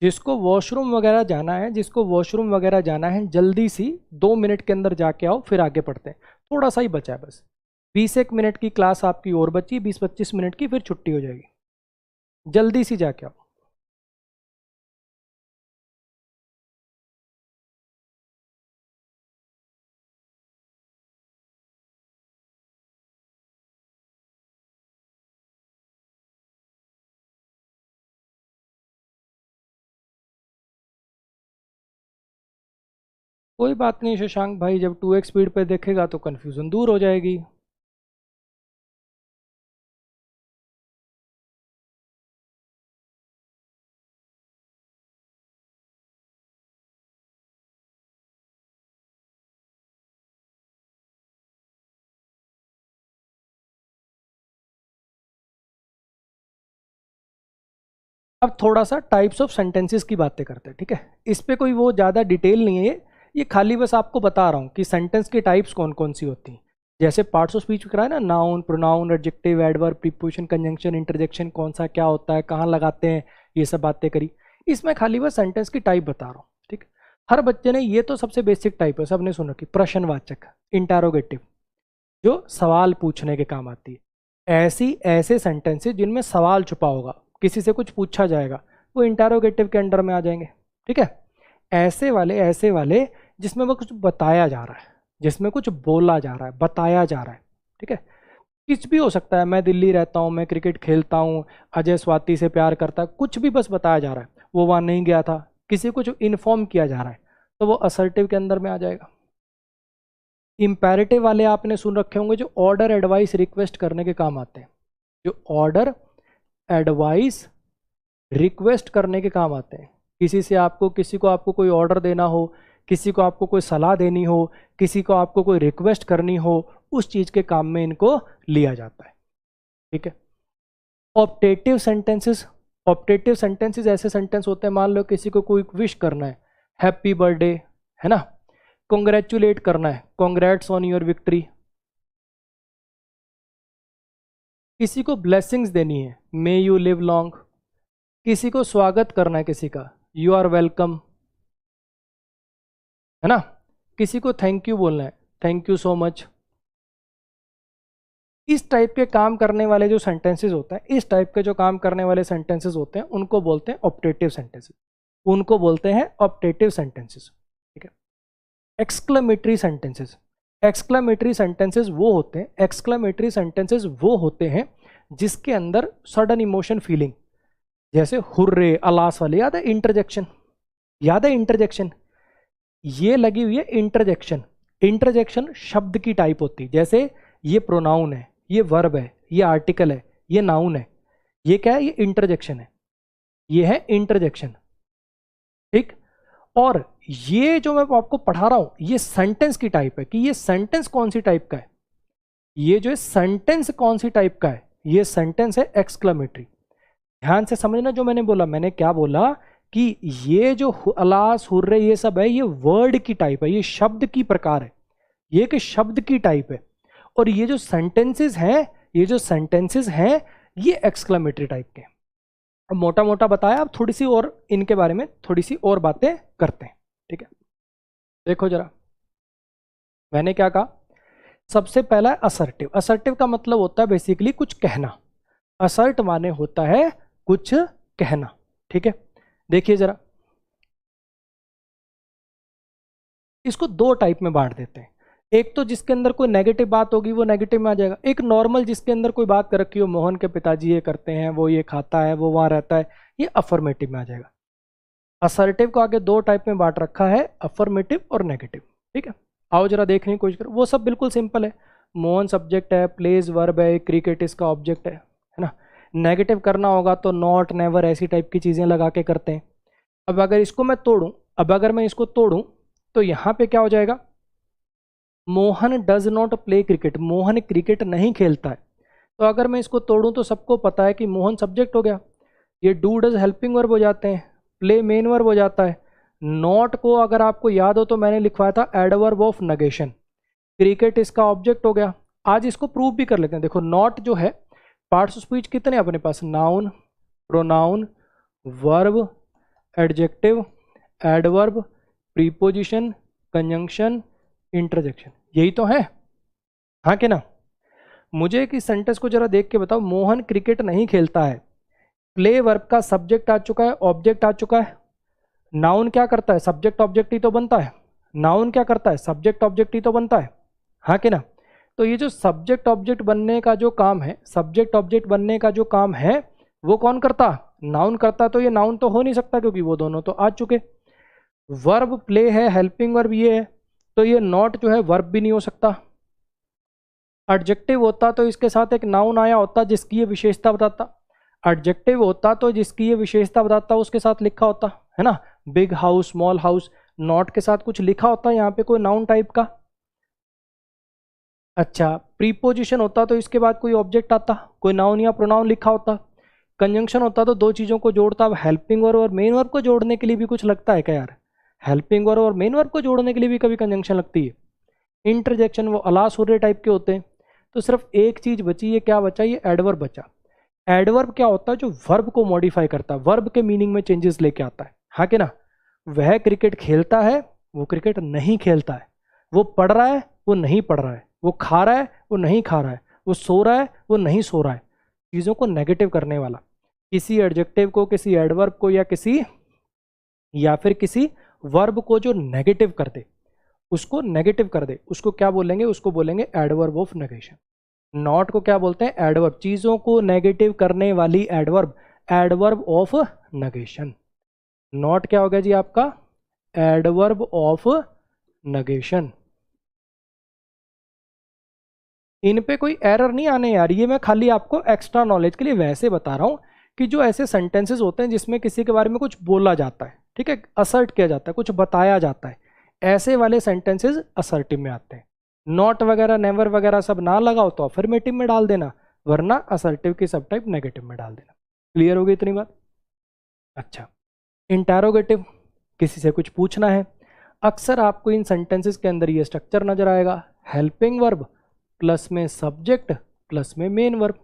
जिसको वॉशरूम वगैरह जाना है, जिसको वॉशरूम वगैरह जाना है, जल्दी सी 2 मिनट के अंदर जाके आओ, फिर आगे पढ़ते हैं। थोड़ा सा ही बचा है बस, 20 एक मिनट की क्लास आपकी और बची, 20-25 मिनट की, फिर छुट्टी हो जाएगी। जल्दी सी जाके आओ। कोई बात नहीं शशांक भाई, जब 2x स्पीड पे देखेगा तो कन्फ्यूज़न दूर हो जाएगी। अब थोड़ा सा टाइप्स ऑफ सेंटेंसेस की बातें करते हैं, ठीक है। इस पे कोई वो ज़्यादा डिटेल नहीं है, ये खाली बस आपको बता रहा हूँ कि सेंटेंस की टाइप्स कौन कौन सी होती हैं। जैसे पार्ट्स ऑफ स्पीच कराया ना, noun, pronoun, adjective, adverb, preposition, conjunction, interjection, कौन सा क्या होता है, कहाँ लगाते हैं, ये सब बातें करी। इसमें खाली बस सेंटेंस की टाइप बता रहा हूँ, ठीक। हर बच्चे ने ये तो सबसे बेसिक टाइप है, सबने सुन रखी, प्रश्नवाचक, इंटरोगेटिव, जो सवाल पूछने के काम आती है। ऐसे सेंटेंसेस जिनमें सवाल छुपा होगा, किसी से कुछ पूछा जाएगा, वो इंटरोगेटिव के अंडर में आ जाएंगे, ठीक है। ऐसे वाले जिसमें वो कुछ बताया जा रहा है, जिसमें कुछ बोला जा रहा है, बताया जा रहा है, ठीक है। कुछ भी हो सकता है, मैं दिल्ली रहता हूँ, मैं क्रिकेट खेलता हूँ, अजय स्वाति से प्यार करता है, कुछ भी बस बताया जा रहा है, वो वहाँ नहीं गया था, किसी को जो इन्फॉर्म किया जा रहा है, तो वो असर्टिव के अंदर में आ जाएगा। इंपैरेटिव वाले आपने सुन रखे होंगे, जो ऑर्डर, एडवाइस, रिक्वेस्ट करने के काम आते हैं, जो ऑर्डर, एडवाइस, रिक्वेस्ट करने के काम आते हैं। किसी को आपको कोई ऑर्डर देना हो, किसी को आपको कोई सलाह देनी हो, किसी को आपको कोई रिक्वेस्ट करनी हो, उस चीज के काम में इनको लिया जाता है, ठीक है। ऑप्टेटिव सेंटेंसेस ऐसे सेंटेंस होते हैं, मान लो किसी को कोई विश करना है, हैप्पी बर्थडे, है ना, कॉन्ग्रेचुलेट करना है, कॉन्ग्रेट्स ऑन योर विक्ट्री, किसी को ब्लेसिंग्स देनी है, मे यू लिव लॉन्ग, किसी को स्वागत करना है, किसी का यू आर वेलकम, है ना, किसी को थैंक यू बोलना है, थैंक यू सो मच। इस टाइप के काम करने वाले जो सेंटेंसेस होते हैं, इस टाइप के जो काम करने वाले सेंटेंसेस होते हैं, उनको बोलते हैं ऑप्टेटिव सेंटेंसेस, उनको बोलते हैं ऑप्टेटिव सेंटेंसेस, ठीक है। एक्सक्लेमेटरी सेंटेंसेस, एक्सक्लेमेटरी सेंटेंसेस वो होते हैं जिसके अंदर सडन इमोशन, फीलिंग, जैसे हुर्रे, अलास वाले, याद है इंटरजेक्शन, ये लगी हुई है इंटरजेक्शन। इंटरजेक्शन शब्द की टाइप होती है, जैसे ये प्रोनाउन है, ये वर्ब है, ये आर्टिकल है, ये नाउन है, ये क्या है, ये इंटरजेक्शन है, ये है इंटरजेक्शन, ठीक। और ये जो मैं आपको पढ़ा रहा हूं, ये सेंटेंस की टाइप है, कि ये सेंटेंस कौन सी टाइप का है, ये जो सेंटेंस कौन सी टाइप का है, ये सेंटेंस है एक्सक्लेमेटरी। ध्यान से समझना जो मैंने बोला, मैंने क्या बोला, कि ये जो अलास, हुर्रे, ये सब है, ये वर्ड की टाइप है, ये शब्द की प्रकार है, ये कि शब्द की टाइप है। और ये जो सेंटेंसेस हैं, ये एक्सक्लेमेटरी टाइप के। अब मोटा मोटा बताया, अब थोड़ी सी और इनके बारे में थोड़ी सी और बातें करते हैं, ठीक है। देखो जरा, मैंने क्या कहा, सबसे पहला है असर्टिव। असर्टिव का मतलब होता है बेसिकली कुछ कहना, असर्ट माने होता है कुछ कहना, ठीक है। देखिए जरा, इसको दो टाइप में बांट देते हैं। एक तो जिसके अंदर कोई नेगेटिव बात होगी वो नेगेटिव में आ जाएगा, एक नॉर्मल जिसके अंदर कोई बात कर रखी हो, मोहन के पिताजी ये करते हैं, वो ये खाता है, वो वहाँ रहता है, ये अफर्मेटिव में आ जाएगा। असर्टिव को आगे दो टाइप में बांट रखा है, अफर्मेटिव और नेगेटिव, ठीक है। आओ जरा देखने की कोशिश करो, वो सब बिल्कुल सिंपल है, मोहन सब्जेक्ट है, प्लेज वर्ब है, क्रिकेट इसका ऑब्जेक्ट है ना। नेगेटिव करना होगा तो नॉट, नेवर, ऐसी टाइप की चीज़ें लगा के करते हैं। अब अगर मैं इसको तोड़ूं तो यहाँ पे क्या हो जाएगा, Mohan does not play cricket, Mohan cricket नहीं खेलता है। तो अगर मैं इसको तोड़ूं तो सबको पता है कि मोहन सब्जेक्ट हो गया, ये डू डज हेल्पिंग वर्ब हो जाते हैं, प्ले मेन वर्ब हो जाता है। नॉट को अगर आपको याद हो तो मैंने लिखवाया था एडवर्ब ऑफ नेगेशन, क्रिकेट इसका ऑब्जेक्ट हो गया। आज इसको प्रूव भी कर लेते हैं। देखो नॉट जो है, पार्ट्स ऑफ स्पीच कितने अपने पास, noun, pronoun, verb, adjective, adverb, preposition, conjunction, interjection, यही तो है, हाँ कि ना। मुझे इस सेंटेंस को जरा देख के बताओ, मोहन क्रिकेट नहीं खेलता है, प्ले वर्ब का सब्जेक्ट आ चुका है, ऑब्जेक्ट आ चुका है। नाउन क्या करता है, सब्जेक्ट ऑब्जेक्ट ही तो बनता है, नाउन क्या करता है, सब्जेक्ट ऑब्जेक्ट ही तो बनता है, हाँ कि ना। तो ये जो सब्जेक्ट ऑब्जेक्ट बनने का जो काम है, सब्जेक्ट ऑब्जेक्ट बनने का जो काम है, वो कौन करता, नाउन करता। तो ये नाउन तो हो नहीं सकता क्योंकि वो दोनों तो आ चुके। वर्ब प्ले है, हेल्पिंग वर्ब ये है, तो ये नॉट जो है वर्ब भी नहीं हो सकता। एडजेक्टिव होता तो इसके साथ एक नाउन आया होता जिसकी ये विशेषता बताता। एडजेक्टिव होता तो जिसकी ये विशेषता बताता उसके साथ लिखा होता, है ना, big house, small house. Not के साथ कुछ लिखा होता यहाँ पे कोई नाउन टाइप का। अच्छा, प्रीपोजिशन होता तो इसके बाद कोई ऑब्जेक्ट आता, कोई नाउन या प्रोनाउन लिखा होता। कंजंक्शन होता तो दो चीज़ों को जोड़ता। अब हेल्पिंग वर्ब और मेन वर्ब को जोड़ने के लिए भी कुछ लगता है क्या यार? हेल्पिंग वर्ब और मेन वर्ब को जोड़ने के लिए भी कभी कंजंक्शन लगती है। इंटरजेक्शन वो अलासुरे टाइप के होते हैं। तो सिर्फ एक चीज़ बची, ये क्या बचा? ये एडवर्ब बचा। एडवर्ब क्या होता है? जो वर्ब को मॉडिफाई करता है, वर्ब के मीनिंग में चेंजेस लेके आता है, हाँ कि ना। वह क्रिकेट खेलता है, वो क्रिकेट नहीं खेलता है। वो पढ़ रहा है, वो नहीं पढ़ रहा है। वो खा रहा है, वो नहीं खा रहा है। वो सो रहा है, वो नहीं सो रहा है। चीज़ों को नेगेटिव करने वाला, किसी एडजेक्टिव को, किसी एडवर्ब को या फिर किसी वर्ब को जो नेगेटिव कर दे, उसको नेगेटिव कर दे, उसको क्या बोलेंगे? उसको बोलेंगे एडवर्ब ऑफ नेगेशन। नॉट को क्या बोलते हैं? एडवर्ब। चीजों को नेगेटिव करने वाली adverb, adverb of negation. Not क्या हो गया जी आपका? Adverb of negation. इन पे कोई एरर नहीं आने यार, ये मैं खाली आपको एक्स्ट्रा नॉलेज के लिए वैसे बता रहा हूं कि जो ऐसे सेंटेंसेस होते हैं जिसमें किसी के बारे में कुछ बोला जाता है, ठीक है, असर्ट किया जाता है, कुछ बताया जाता है, ऐसे वाले सेंटेंसेस असर्टिव में आते हैं। नॉट वगैरह, नेवर वगैरह सब ना लगाओ तो अफर्मेटिव में डाल देना, वरना असर्टिव की सब टाइप नेगेटिव में डाल देना। क्लियर हो गई इतनी बात? अच्छा, इंटैरोगेटिव, किसी से कुछ पूछना है। अक्सर आपको इन सेंटेंसेस के अंदर ये स्ट्रक्चर नजर आएगा, हेल्पिंग वर्ब प्लस में सब्जेक्ट प्लस में मेन वर्ब।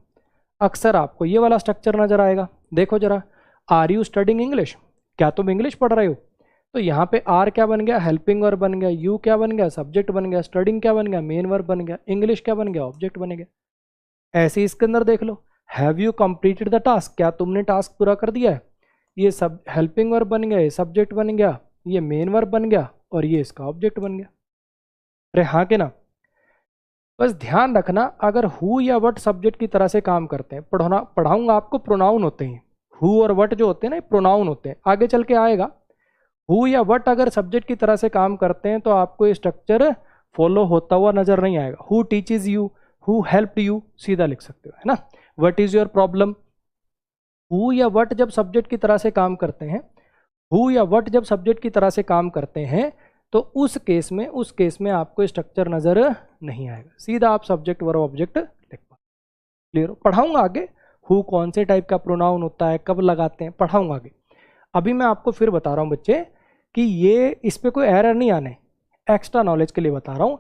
अक्सर आपको ये वाला स्ट्रक्चर नजर आएगा। देखो जरा, आर यू स्टडिंग इंग्लिश? क्या तुम इंग्लिश पढ़ रहे हो? तो यहाँ पे आर क्या बन गया? हेल्पिंग वर्ब बन गया। यू क्या बन गया? सब्जेक्ट बन गया। स्टडिंग क्या बन गया? मेन वर्ब बन गया। इंग्लिश क्या बन गया? ऑब्जेक्ट बन गया। ऐसे इसके अंदर देख लो, have you completed the task? क्या तुमने टास्क पूरा कर दिया है? ये सब हेल्पिंग वर्ब बन गया, ये सब्जेक्ट बन गया, ये मेन वर्ब बन गया, और ये इसका ऑब्जेक्ट बन गया। अरे हाँ के ना? बस ध्यान रखना, अगर हु या वट सब्जेक्ट की तरह से काम करते हैं, पढ़ाऊंगा आपको, प्रोनाउन होते हैं। हु और वट जो होते हैं ना, प्रोनाउन होते हैं, आगे चल के आएगा। हु या वट अगर सब्जेक्ट की तरह से काम करते हैं तो आपको ये स्ट्रक्चर फॉलो होता हुआ नजर नहीं आएगा। Who teaches you, who helped you, सीधा लिख सकते हो, है ना। What is your problem. Who या वट जब सब्जेक्ट की तरह से काम करते हैं, हु या वट जब सब्जेक्ट की तरह से काम करते हैं, तो उस केस में आपको स्ट्रक्चर नजर नहीं आएगा, सीधा आप सब्जेक्ट वर्ब ऑब्जेक्ट लिख पाओ। क्लियर हो? पढ़ाऊंगा आगे हु कौन से टाइप का प्रोनाउन होता है, कब लगाते हैं, पढ़ाऊंगा आगे। अभी मैं आपको फिर बता रहा हूँ बच्चे कि ये इस पे कोई एरर नहीं आने, एक्स्ट्रा नॉलेज के लिए बता रहा हूँ।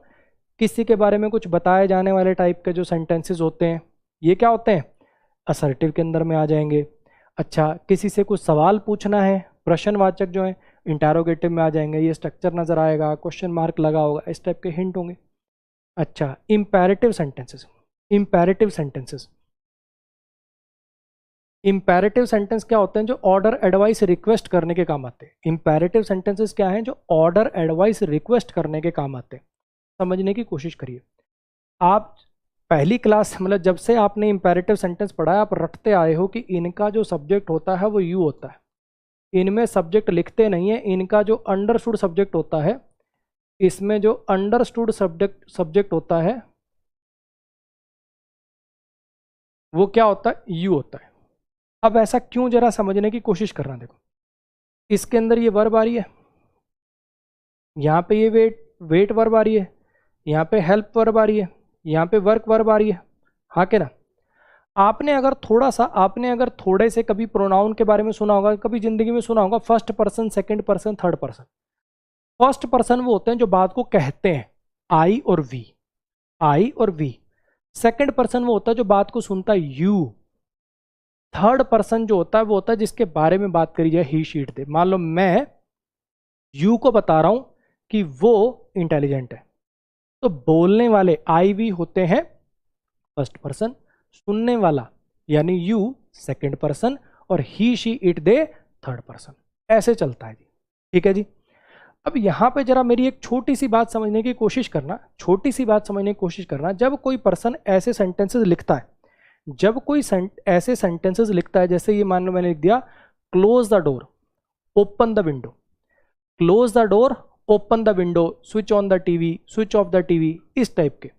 किसी के बारे में कुछ बताए जाने वाले टाइप के जो सेंटेंसेस होते हैं, ये क्या होते हैं? असर्टिव के अंदर में आ जाएंगे। अच्छा, किसी से कुछ सवाल पूछना है, प्रश्नवाचक जो है इंटैरोगेटिव में आ जाएंगे, ये स्ट्रक्चर नजर आएगा, क्वेश्चन मार्क लगा होगा, इस टाइप के हिंट होंगे। अच्छा, imperative sentences. Imperative sentences, imperative sentence क्या होते हैं? जो ऑर्डर, एडवाइस, रिक्वेस्ट करने के काम आते हैं। इंपैरेटिव सेंटेंसेस क्या हैं? जो ऑर्डर, एडवाइस, रिक्वेस्ट करने के काम आते हैं। समझने की कोशिश करिए। आप पहली क्लास, मतलब जब से आपने इंपैरेटिव सेंटेंस पढ़ा है, आप रटते आए हो कि इनका जो सब्जेक्ट होता है वो यू होता है। इनमें सब्जेक्ट लिखते नहीं है, इनका जो अंडरस्टूड सब्जेक्ट होता है, इसमें जो अंडरस्टूड सब्जेक्ट होता है वो क्या होता है? यू होता है। अब ऐसा क्यों, जरा समझने की कोशिश करना। देखो, इसके अंदर ये वर्ब आ रही है, यहाँ पे ये वेट वर्ब आ रही है, यहाँ पे हेल्प वर्ब आ रही है, यहाँ पे वर्क वर्ब आ रही है, हाँ के ना। आपने अगर थोड़े से कभी प्रोनाउन के बारे में सुना होगा, कभी जिंदगी में सुना होगा, first person, second person, third person. First person वो होते हैं जो बात को कहते हैं, आई और वी। सेकंड पर्सन वो होता है जो बात को सुनता है, यू। थर्ड पर्सन जो होता है वो होता है जिसके बारे में बात करी जाए, ही, शी, इट, दे। मान लो मैं यू को बता रहा हूं कि वो इंटेलिजेंट है, तो बोलने वाले आई वी होते हैं फर्स्ट पर्सन, सुनने वाला यानी यू सेकंड पर्सन, और he, she, it, they third person. ऐसे चलता है जी, ठीक है जी। अब यहाँ पे जरा मेरी एक छोटी सी बात समझने की कोशिश करना, जब कोई पर्सन ऐसे सेंटेंसेस लिखता है, ऐसे सेंटेंसेस लिखता है, जैसे ये मान लो मैंने लिख दिया close the door, open the window, close the door, open the window, switch on the TV, switch off the TV, इस टाइप के।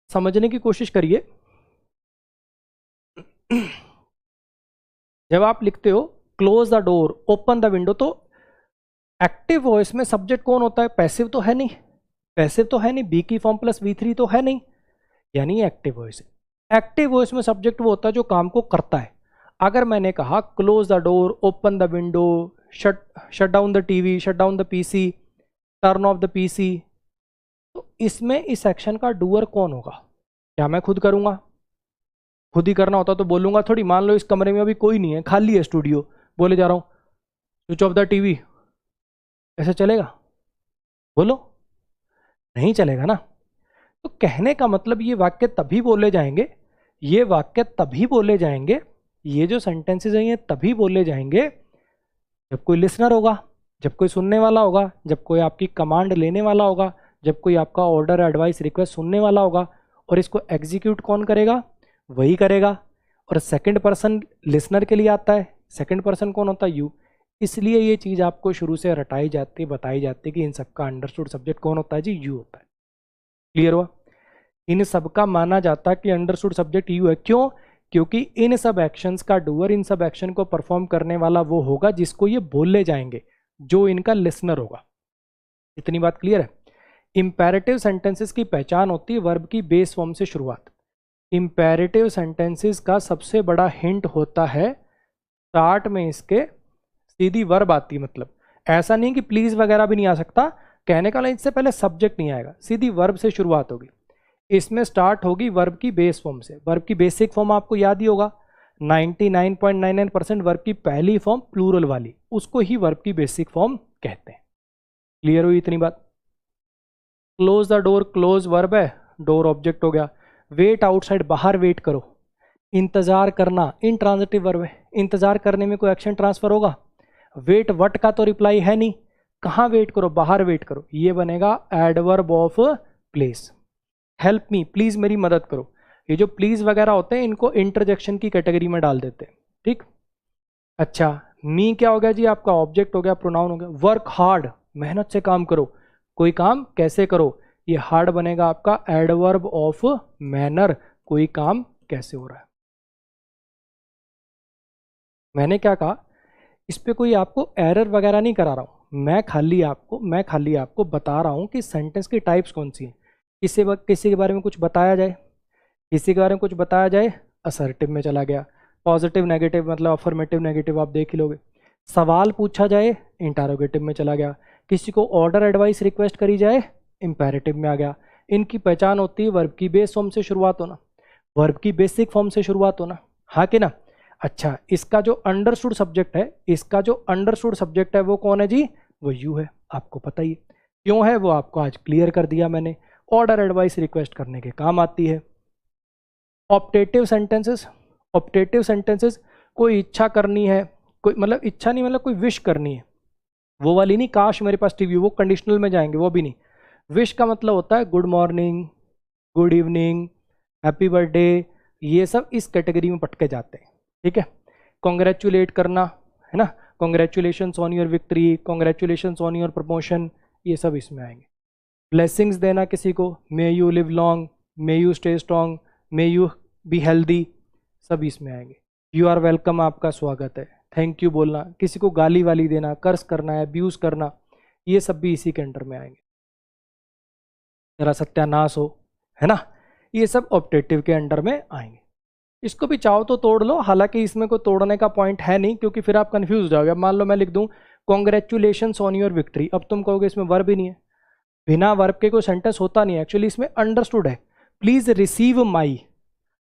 समझने की कोशिश करिए। जब आप लिखते हो close the door, open the window, तो एक्टिव वॉइस में सब्जेक्ट कौन होता है? पैसिव तो है नहीं, पैसिव तो है नहीं, बी की फॉर्म प्लस V3 तो है नहीं, यानी एक्टिव वॉइस है। एक्टिव वॉइस में सब्जेक्ट वो होता है जो काम को करता है। अगर मैंने कहा close the door, open the window, shut down the TV, shut down the PC, turn off the PC, तो इसमें इस एक्शन का डूअर कौन होगा? क्या मैं खुद करूंगा? खुद ही करना होता तो बोलूंगा थोड़ी। मान लो इस कमरे में अभी कोई नहीं है, खाली है स्टूडियो, बोले जा रहा हूं स्विच ऑफ द टीवी, ऐसे चलेगा? बोलो, नहीं चलेगा ना। तो कहने का मतलब ये वाक्य तभी बोले जाएंगे, ये वाक्य तभी बोले जाएंगे, ये जो सेंटेंसेस हैं ये तभी बोले जाएंगे जब कोई लिसनर होगा, जब कोई सुनने वाला होगा, जब कोई आपकी कमांड लेने वाला होगा, जब कोई आपका ऑर्डर, एडवाइस, रिक्वेस्ट सुनने वाला होगा। और इसको एग्जीक्यूट कौन करेगा? वही करेगा। और सेकंड पर्सन लिसनर के लिए आता है, सेकंड पर्सन कौन होता है? यू। इसलिए ये चीज़ आपको शुरू से रटाई जाती है, बताई जाती है कि इन सबका अंडरस्टूड सब्जेक्ट कौन होता है जी? यू होता है। क्लियर हुआ? इन सब का माना जाता है कि अंडरस्टूड सब्जेक्ट यू है। क्यों? क्योंकि इन सब एक्शंस का डूअर, इन सब एक्शन को परफॉर्म करने वाला वो होगा जिसको ये बोलने जाएंगे, जो इनका लिसनर होगा। इतनी बात क्लियर है? इंपैरेटिव सेंटेंसेस की पहचान होती है वर्ब की बेस फॉर्म से शुरुआत। इंपैरेटिव सेंटेंसेस का सबसे बड़ा हिंट होता है स्टार्ट में इसके सीधी वर्ब आती है। मतलब ऐसा नहीं कि प्लीज वगैरह भी नहीं आ सकता, कहने का इससे पहले सब्जेक्ट नहीं आएगा, सीधी वर्ब से शुरुआत होगी। इसमें स्टार्ट होगी वर्ब की बेस फॉर्म से। वर्ब की बेसिक फॉर्म आपको याद ही होगा, 99.99% वर्ब की पहली फॉर्म प्लूरल वाली, उसको ही वर्ब की बेसिक फॉर्म कहते हैं। क्लियर हुई इतनी बात? Close the door, close verb है, डोर ऑब्जेक्ट हो गया। वेट आउटसाइड, बाहर वेट करो। इंतजार करना, इंट्रांजिटिव वर्ब है, इंतजार करने में कोई एक्शन ट्रांसफर होगा? वेट वट का तो रिप्लाई है नहीं, कहाँ वेट करो? बाहर वेट करो, ये बनेगा adverb of place. Help me, please मेरी मदद करो, ये जो प्लीज वगैरह होते हैं इनको इंटरजेक्शन की कैटेगरी में डाल देते हैं। ठीक, अच्छा, मी क्या हो गया जी? आपका ऑब्जेक्ट हो गया, प्रोनाउन हो गया। वर्क हार्ड, मेहनत से काम करो, कोई काम कैसे करो? ये हार्ड बनेगा आपका एडवर्ब ऑफ मैनर, कोई काम कैसे हो रहा है। मैंने क्या कहा, इस पे कोई आपको एरर वगैरह नहीं करा रहा हूँ, मैं खाली आपको बता रहा हूँ कि सेंटेंस की टाइप्स कौन सी हैं। किसी के बारे में कुछ बताया जाए, किसी के बारे में कुछ बताया जाए, असर्टिव में चला गया। पॉजिटिव नेगेटिव मतलब अफर्मेटिव नेगेटिव आप देख ही लोगे। सवाल पूछा जाए, इंटरोगेटिव में चला गया। किसी को ऑर्डर एडवाइस रिक्वेस्ट करी जाए, इंपेरेटिव में आ गया। इनकी पहचान होती है वर्ब की बेस फॉर्म से शुरुआत होना, वर्ब की बेसिक फॉर्म से शुरुआत होना, हाँ कि ना। अच्छा, इसका जो अंडरस्टूड सब्जेक्ट है वो कौन है जी? वो यू है, आपको पता ही है। क्यों है वो आपको आज क्लियर कर दिया मैंने। ऑर्डर एडवाइस रिक्वेस्ट करने के काम आती है। ऑप्टेटिव सेंटेंसेस, कोई इच्छा करनी है, कोई मतलब इच्छा नहीं, मतलब कोई विश करनी है, वो वाली नहीं, काश मेरे पास टीवी, वो कंडीशनल में जाएंगे, वो भी नहीं। विश का मतलब होता है good morning, good evening, happy birthday, ये सब इस कैटेगरी में पटके जाते हैं। ठीक है, कॉन्ग्रेचुलेट करना है ना, congratulations on your victory, congratulations on your promotion, ये सब इसमें आएंगे। ब्लेसिंग्स देना किसी को, may you live long, may you stay strong, may you be healthy, सब इसमें आएंगे। यू आर वेलकम, आपका स्वागत है। थैंक यू बोलना, किसी को गाली वाली देना, कर्स करना है, अब्यूज करना, ये सब भी इसी के अंडर में आएंगे। जरा सत्यानाश हो, है ना, ये सब ऑप्टेटिव के अंडर में आएंगे। इसको भी चाहो तो तोड़ लो, हालांकि इसमें कोई तोड़ने का पॉइंट है नहीं, क्योंकि फिर आप कंफ्यूज हो जाओगे। अब मान लो मैं लिख दूं कॉन्ग्रेचुलेशंस ऑन योर विक्ट्री, अब तुम कहोगे इसमें वर्ब ही नहीं है। बिना वर्ब के कोई सेंटेंस होता नहीं है, एक्चुअली इसमें अंडरस्टूड है। प्लीज रिसीव माई,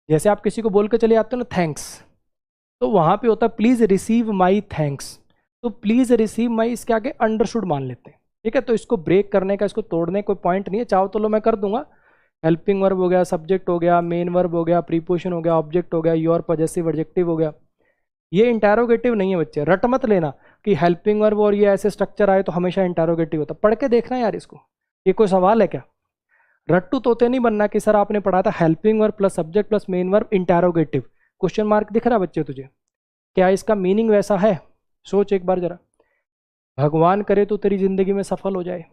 जैसे आप किसी को बोल के चले आते हो ना थैंक्स, तो वहां पे होता है प्लीज रिसीव माई थैंक्स, तो प्लीज रिसीव माई इसके आगे अंडरस्टूड मान लेते हैं। ठीक है, तो इसको ब्रेक करने का, इसको तोड़ने का कोई पॉइंट नहीं है। चाहो तो लो मैं कर दूंगा, हेल्पिंग वर्ब हो गया, सब्जेक्ट हो गया, मेन वर्ब हो गया, प्रीपोजिशन हो गया, ऑब्जेक्ट हो गया, योर पॉजेसिव एडजेक्टिव हो गया। ये इंटरोगेटिव नहीं है बच्चे, रट मत लेना कि हेल्पिंग वर्ब और ये ऐसे स्ट्रक्चर आए तो हमेशा इंटरोगेटिव होता। पढ़ के देखना यार इसको, ये कोई सवाल है क्या? रट्टू तोते नहीं बनना कि सर आपने पढ़ा था helping verb plus subject plus main verb interrogative, question mark दिख रहा है बच्चे तुझे? क्या इसका मीनिंग वैसा है? सोच एक बार जरा। भगवान करे तो तेरी जिंदगी में सफल हो जाए,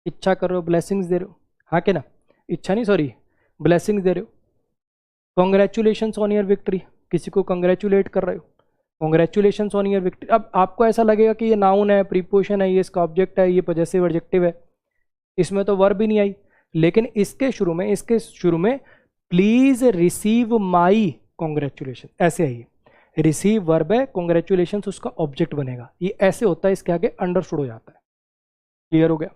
इच्छा कर रहे हो, ब्लेसिंग्स दे रहे हो, हाँ के ना, इच्छा नहीं सॉरी, ब्लेसिंग्स दे रहे हो। कॉन्ग्रेचुलेशंस ऑन योर विक्ट्री, किसी को कंग्रेचुलेट कर रहे हो, कॉन्ग्रेचुलेशंस ऑन योर विक्ट्री। अब आपको ऐसा लगेगा कि ये नाउन है, प्रीपोजिशन है, ये इसका ऑब्जेक्ट है, ये पॉजेसिव एडजेक्टिव है, इसमें तो वर्ब भी नहीं आई, लेकिन इसके शुरू में प्लीज रिसीव माई कॉन्ग्रेचुलेशन ऐसे है, ये रिसीव वर्ब है, कॉन्ग्रेचुलेशन उसका ऑब्जेक्ट बनेगा, ये ऐसे होता है, इसके आगे अंडरस्टूड हो जाता है। क्लियर हो गया?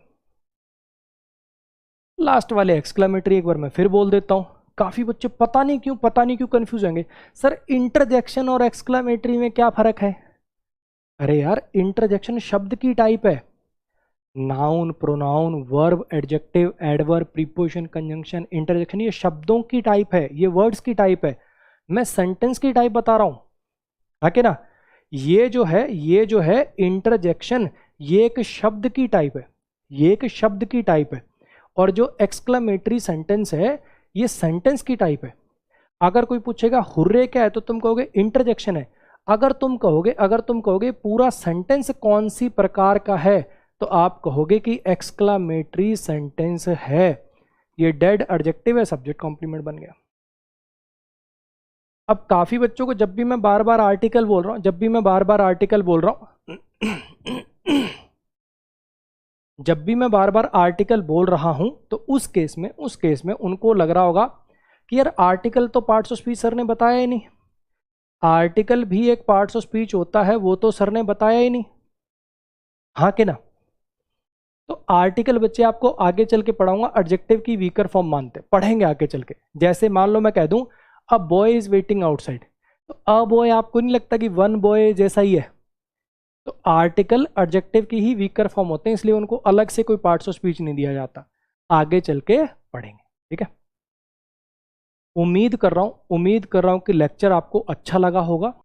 लास्ट वाले एक्सक्लेमेटरी एक बार मैं फिर बोल देता हूं, काफी बच्चे पता नहीं क्यों कंफ्यूज होंगे, सर इंटरजेक्शन और एक्सक्लेमेटरी में क्या फर्क है? अरे यार, इंटरजेक्शन शब्द की टाइप है, noun, pronoun, verb, adjective, adverb, preposition, conjunction, interjection ये शब्दों की टाइप है, ये वर्ड्स की टाइप है, मैं सेंटेंस की टाइप बता रहा हूं, है ना? ये जो है इंटरजेक्शन, ये एक शब्द की टाइप है, ये एक शब्द की टाइप है, और जो एक्सक्लेमेटरी सेंटेंस है ये सेंटेंस की टाइप है। अगर कोई पूछेगा हुर्रे क्या है तो तुम कहोगे इंटरजेक्शन है। अगर तुम कहोगे पूरा सेंटेंस कौन सी प्रकार का है तो आप कहोगे कि एक्सक्लेमेटरी सेंटेंस है। ये डेड एडजेक्टिव है, सब्जेक्ट कॉम्प्लीमेंट बन गया। अब काफी बच्चों को जब भी मैं बार बार आर्टिकल बोल रहा हूं तो उस केस में उनको लग रहा होगा कि यार आर्टिकल तो पार्ट्स ऑफ स्पीच सर ने बताया ही नहीं, आर्टिकल भी एक पार्ट्स ऑफ स्पीच होता है, वो तो सर ने बताया ही नहीं, हाँ कि ना? तो आर्टिकल बच्चे आपको आगे चल के पढ़ाऊंगा, एडजेक्टिव की वीकर फॉर्म मानते पढ़ेंगे आगे चल के। जैसे मान लो मैं कह दूं a boy is waiting outside, तो अ बॉय आपको नहीं लगता कि वन बॉय जैसा ही है? तो आर्टिकल एडजेक्टिव की ही वीकर फॉर्म होते हैं, इसलिए उनको अलग से कोई पार्ट्स ऑफ स्पीच नहीं दिया जाता, आगे चल के पढ़ेंगे, ठीक है? उम्मीद कर रहा हूं कि लेक्चर आपको अच्छा लगा होगा।